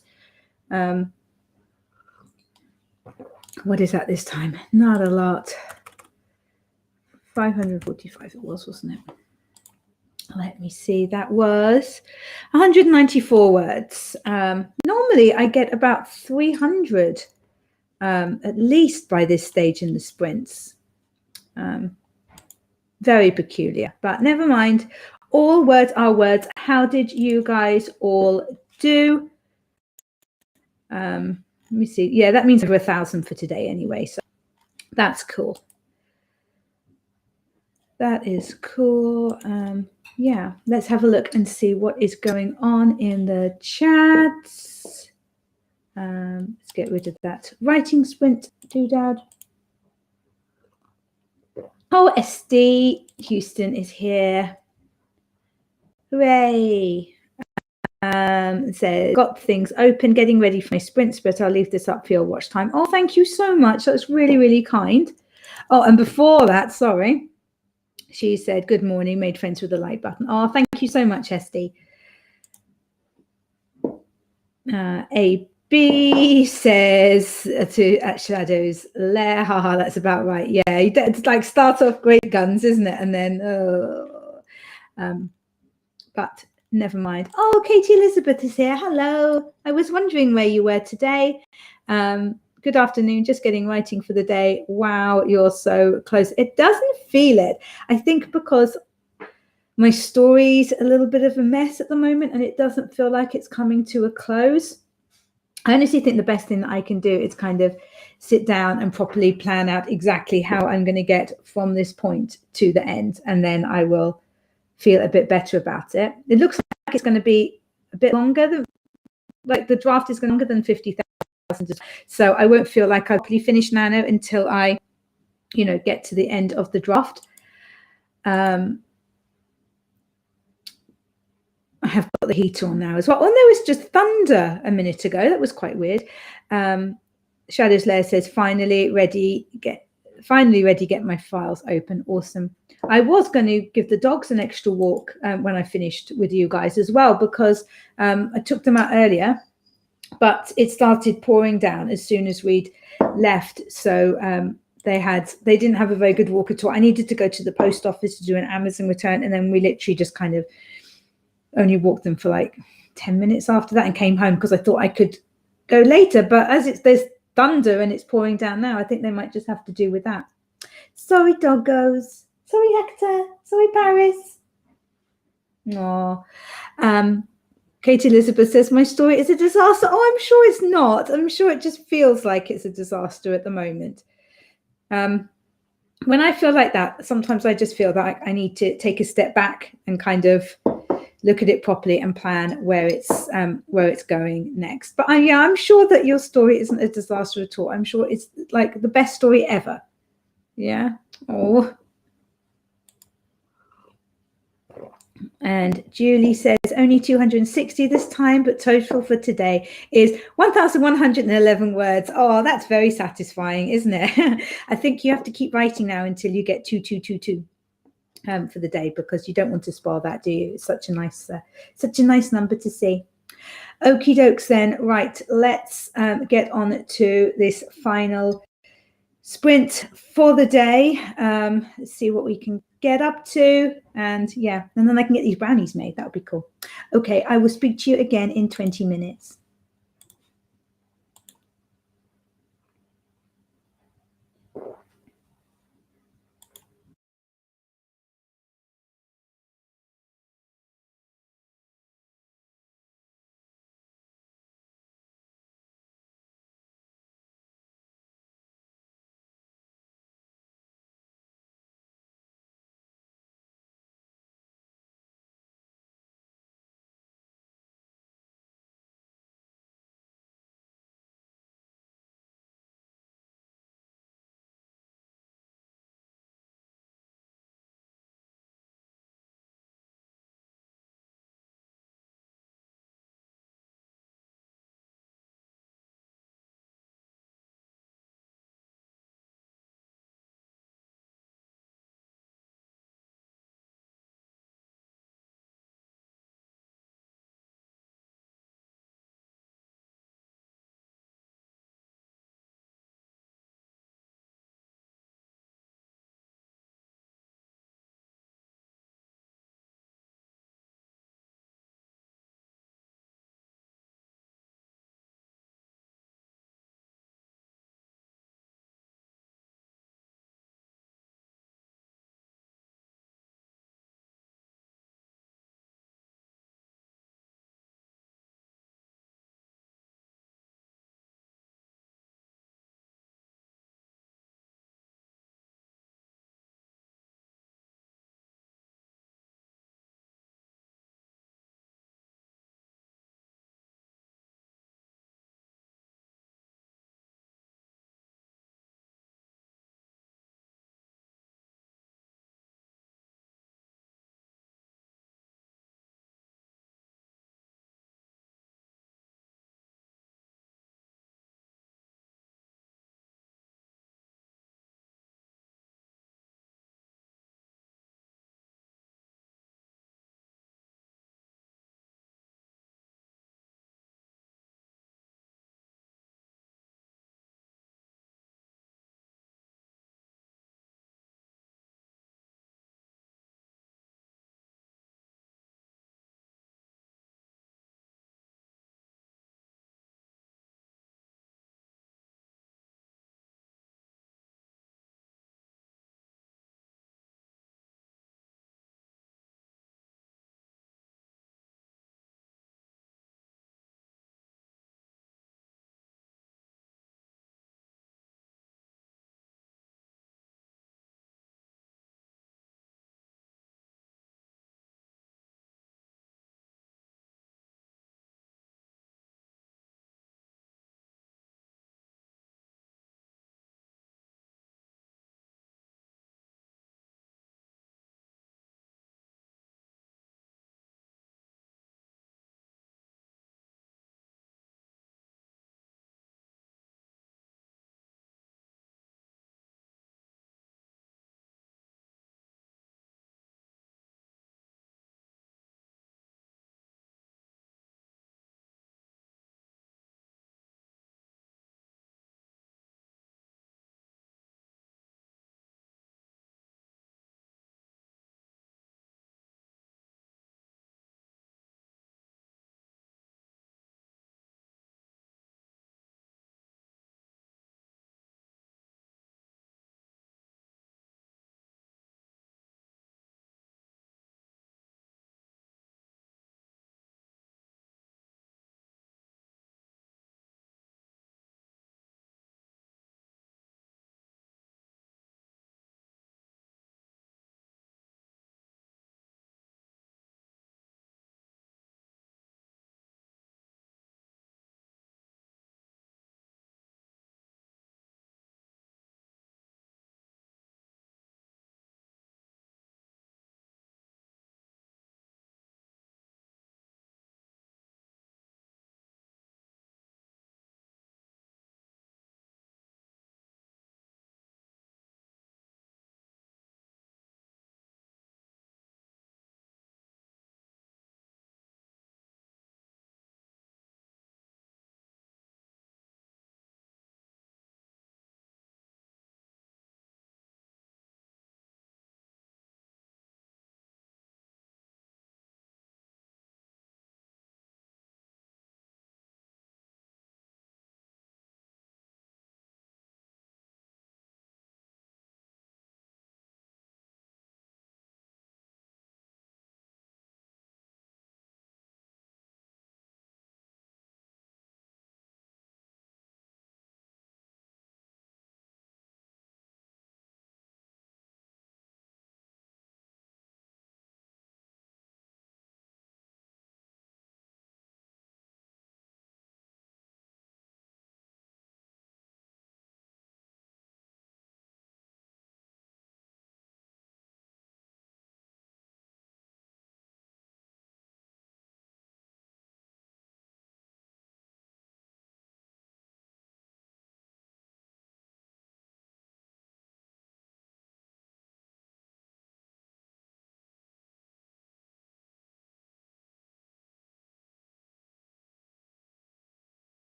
What is that this time? Not a lot. 545 it was, wasn't it? Let me see, that was 194 words. Normally I get about 300 at least by this stage in the sprints. Very peculiar, but never mind. All words are words. How did you guys all do? Let me see. Yeah, that means over 1,000 for today anyway, so that's cool. That is cool. Yeah, let's have a look and see what is going on in the chats. Let's get rid of that writing sprint doodad. Oh, SD Houston is here. Hooray. So got things open, getting ready for my sprints, but I'll leave this up for your watch time. Oh, thank you so much. That's really, really kind. Oh, and before that, sorry, she said, good morning, made friends with the like button. Oh, thank you so much, Esty. AB says to at Shadows, haha, that's about right. Yeah, it's like start off great guns, isn't it? And then, but never mind. Oh, Katie Elizabeth is here. Hello. I was wondering where you were today. Good afternoon. Just getting writing for the day. Wow, you're so close. It doesn't feel it. I think because my story's a little bit of a mess at the moment and it doesn't feel like it's coming to a close. I honestly think the best thing that I can do is kind of sit down and properly plan out exactly how I'm going to get from this point to the end. And then I will feel a bit better about it. It looks like it's going to be a bit longer than, like the draft is longer than 50,000. So I won't feel like I'll probably finish Nano until I, get to the end of the draft. I have got the heater on now as well. And there was just thunder a minute ago. That was quite weird. Shadows Lair says, finally ready, get my files open. Awesome. I was going to give the dogs an extra walk when I finished with you guys as well, because I took them out earlier, but it started pouring down as soon as we'd left. So they didn't have a very good walk at all. I needed to go to the post office to do an Amazon return, and then we literally just kind of only walked them for like 10 minutes after that and came home because I thought I could go later. But as there's thunder and it's pouring down now, I think they might just have to do with that. Sorry, doggos. Sorry, Hector. Sorry, Paris. Oh, Katie Elizabeth says, my story is a disaster. Oh, I'm sure it's not. I'm sure it just feels like it's a disaster at the moment. When I feel like that, sometimes I just feel that I need to take a step back and kind of look at it properly and plan where it's going next. But I'm sure that your story isn't a disaster at all. I'm sure it's like the best story ever. Yeah. Oh. And Julie says only 260 this time, but total for today is 1,111 words. Oh, that's very satisfying, isn't it? I think you have to keep writing now until you get 2222. For the day, because you don't want to spoil that, do you? It's such a nice number to see. Okie dokes then. Right, let's get on to this final sprint for the day. Let's see what we can get up to, and then I can get these brownies made. That would be cool. Okay, I will speak to you again in 20 minutes.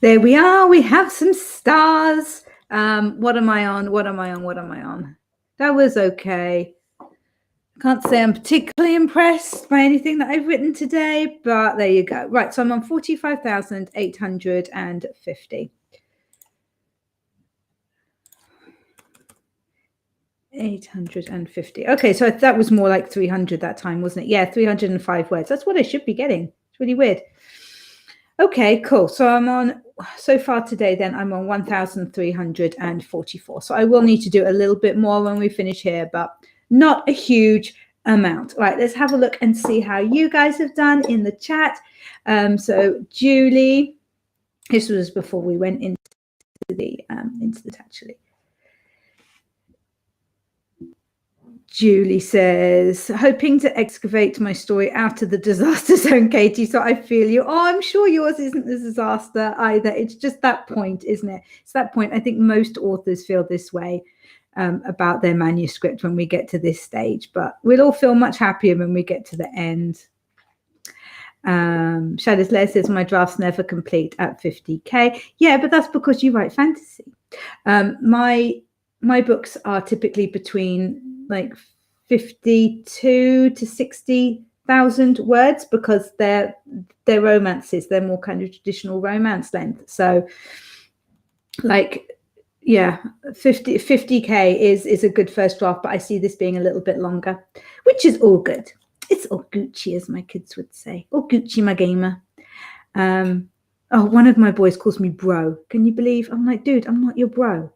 There we are. We have some stars. What am I on? What am I on? What am I on? That was okay. Can't say I'm particularly impressed by anything that I've written today, but there you go. Right, so I'm on 45,850. 850. Okay, so that was more like 300 that time, wasn't it? Yeah, 305 words. That's what I should be getting. It's really weird. Okay, cool. So I'm on, so far today, then I'm on 1,344. So I will need to do a little bit more when we finish here, but not a huge amount. Right, let's have a look and see how you guys have done in the chat. So Julie, this was before we went into the actually. Julie says, hoping to excavate my story out of the disaster zone, Katie. So I feel you. Oh, I'm sure yours isn't the disaster either. It's just that point, isn't it? It's that point. I think most authors feel this way about their manuscript when we get to this stage, but we'll all feel much happier when we get to the end. Shadows Lair says, my draft's never complete at 50K. Yeah, but that's because you write fantasy. My books are typically between like 52 to 60,000 words because they're romances. They're more kind of traditional romance length. So like, yeah, 50K is a good first draft, but I see this being a little bit longer, which is all good. It's all Gucci, as my kids would say. All Gucci, my gamer. Oh, one of my boys calls me bro. Can you believe? I'm like, dude, I'm not your bro.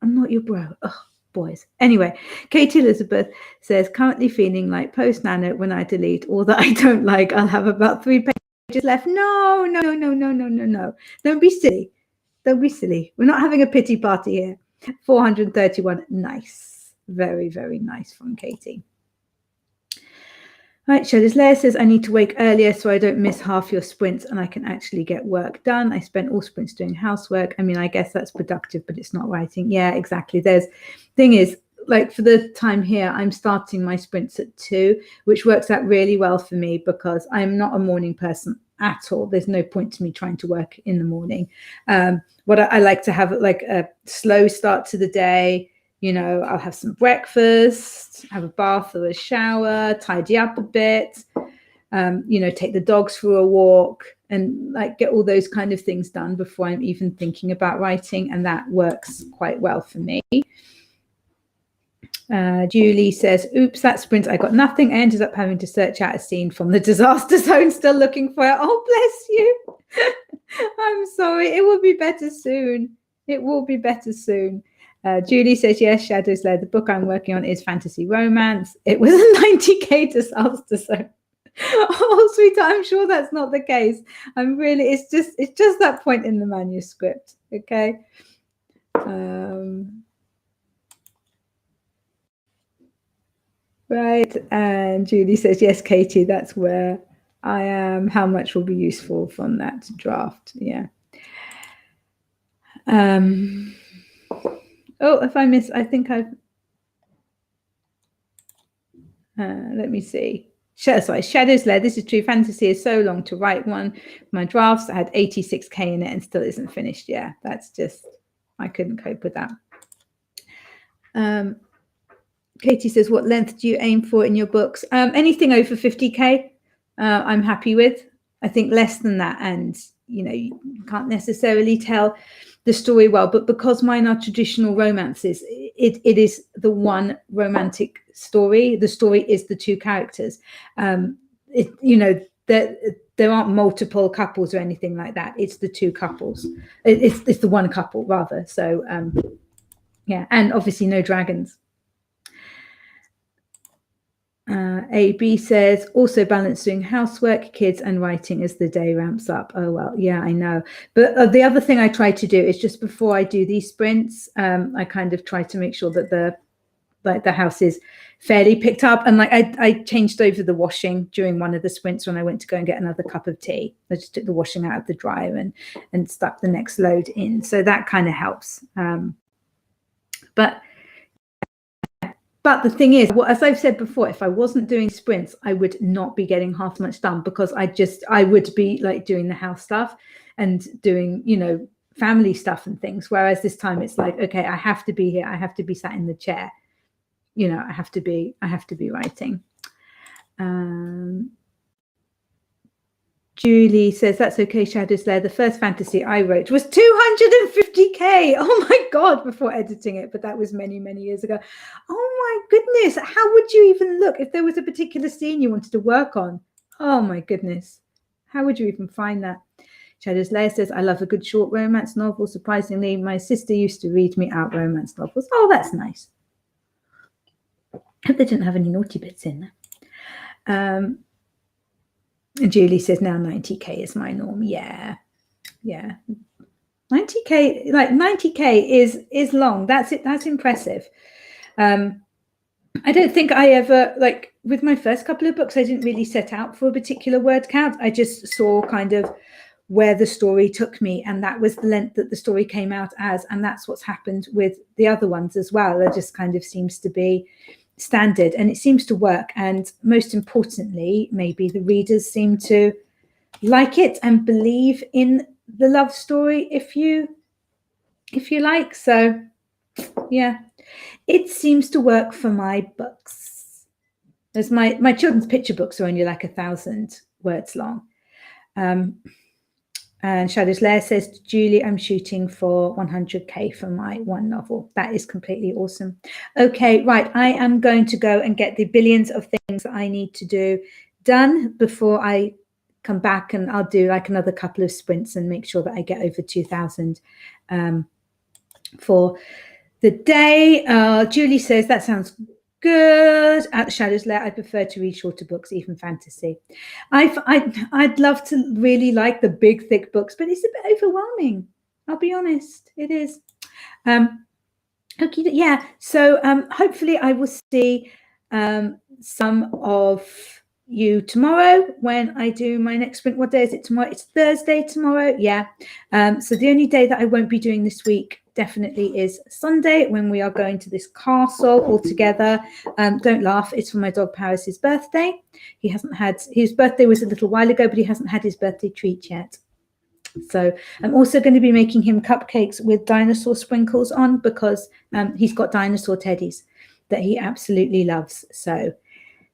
I'm not your bro. Ugh, boys. Anyway, Katie Elizabeth says, currently feeling like post-nano when I delete all that I don't like. I'll have about 3 pages left. No. Don't be silly. Don't be silly. We're not having a pity party here. 431. Nice. Very, very nice from Katie. Right, Shadows Lair says, I need to wake earlier so I don't miss half your sprints and I can actually get work done. I spent all sprints doing housework. I mean, I guess that's productive, but it's not writing. Yeah, exactly. Thing is, like for the time here, I'm starting my sprints at 2, which works out really well for me because I'm not a morning person at all. There's no point to me trying to work in the morning. What I like to have like a slow start to the day. You know, I'll have some breakfast, have a bath or a shower, tidy up a bit, you know, take the dogs for a walk and like get all those kind of things done before I'm even thinking about writing. And that works quite well for me. Julie says, oops, that sprint, I got nothing. I ended up having to search out a scene from the disaster zone, still looking for it. Oh, bless you. I'm sorry. It will be better soon. It will be better soon. Julie says, yes, Shadows Lair. The book I'm working on is fantasy romance. It was a 90K disaster zone. Oh, sweetheart, I'm sure that's not the case. It's just that point in the manuscript. Okay. Right. And Julie says, yes, Katie, that's where I am. How much will be useful from that draft? Yeah. Oh, if I miss, I think I've, let me see. Sorry, Shadows Lair. This is true. Fantasy is so long to write one. My drafts, I had 86K in it and still isn't finished. Yeah, that's just, I couldn't cope with that. Katie says, what length do you aim for in your books? Anything over 50K, I'm happy with. I think less than that. And, you know, you can't necessarily tell the story well, but because mine are traditional romances, it is the one romantic story. The story is the 2 characters. You know, there aren't multiple couples or anything like that. It's the 2 couples. It's the one couple rather. So yeah, and obviously no dragons. AB says, also balancing housework, kids and writing as the day ramps up. Oh, well, yeah, I know. But the other thing I try to do is just before I do these sprints, I kind of try to make sure that the house is fairly picked up. And like I changed over the washing during one of the sprints when I went to go and get another cup of tea. I just took the washing out of the dryer and stuck the next load in. So that kind of helps. But the thing is, as I've said before, if I wasn't doing sprints, I would not be getting half much done because I would be like doing the house stuff. and doing, you know, family stuff and things. Whereas this time it's like, okay, I have to be here. I have to be sat in the chair. You know, I have to be writing. Julie says, that's okay, Shadow's Lair. The first fantasy I wrote was 250k. Oh my God, before editing it. But that was many, many years ago. Oh my goodness. How would you even look if there was a particular scene you wanted to work on? Oh my goodness. How would you even find that? Shadow's Lair says, I love a good short romance novel. Surprisingly, my sister used to read me out romance novels. Oh, that's nice. Hope they didn't have any naughty bits in there. And Julie says, now 90k is my norm. Yeah. 90k, like 90k is long. That's it. That's impressive. I don't think I ever, like with my first couple of books, I didn't really set out for a particular word count. I just saw kind of where the story took me, and that was the length that the story came out as. And that's what's happened with the other ones as well. It just kind of seems to be standard, and it seems to work. And most importantly, maybe the readers seem to like it and believe in the love story if you like. So yeah, it seems to work for my books. As my children's picture books are only like 1,000 words long. And Shadow's Lair says, Julie, I'm shooting for 100k for my one novel. That is completely awesome. Okay, right. I am going to go and get the billions of things that I need to do done before I come back, and I'll do like another couple of sprints and make sure that I get over 2,000 for the day. Julie says, that sounds good. At Shadow's Lair, I prefer to read shorter books, even fantasy. I'd love to really like the big, thick books, but it's a bit overwhelming. I'll be honest, it is. Okay, yeah. So hopefully I will see some of you tomorrow when I do my next sprint. What day is it tomorrow? It's Thursday tomorrow. Yeah. So the only day that I won't be doing this week definitely is Sunday, when we are going to this castle all together. Don't laugh, it's for my dog Paris's birthday. He hasn't had, his birthday was a little while ago, but he hasn't had his birthday treat yet. So I'm also going to be making him cupcakes with dinosaur sprinkles on, because he's got dinosaur teddies that he absolutely loves. So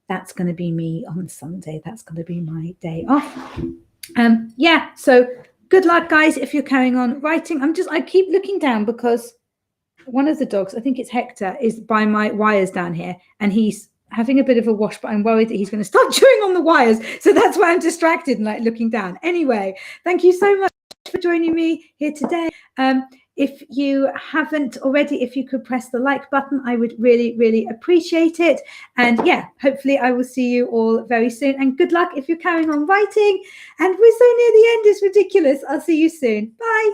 that's going to be me on Sunday. That's going to be my day off. Yeah, so good luck, guys, if you're carrying on writing. I keep looking down because one of the dogs, I think it's Hector, is by my wires down here, and he's having a bit of a wash, but I'm worried that he's going to start chewing on the wires. So that's why I'm distracted and like looking down. Anyway, thank you so much for joining me here today. If you haven't already, if you could press the like button, I would really, really appreciate it. And yeah, hopefully I will see you all very soon. And good luck if you're carrying on writing. And we're so near the end, it's ridiculous. I'll see you soon. Bye.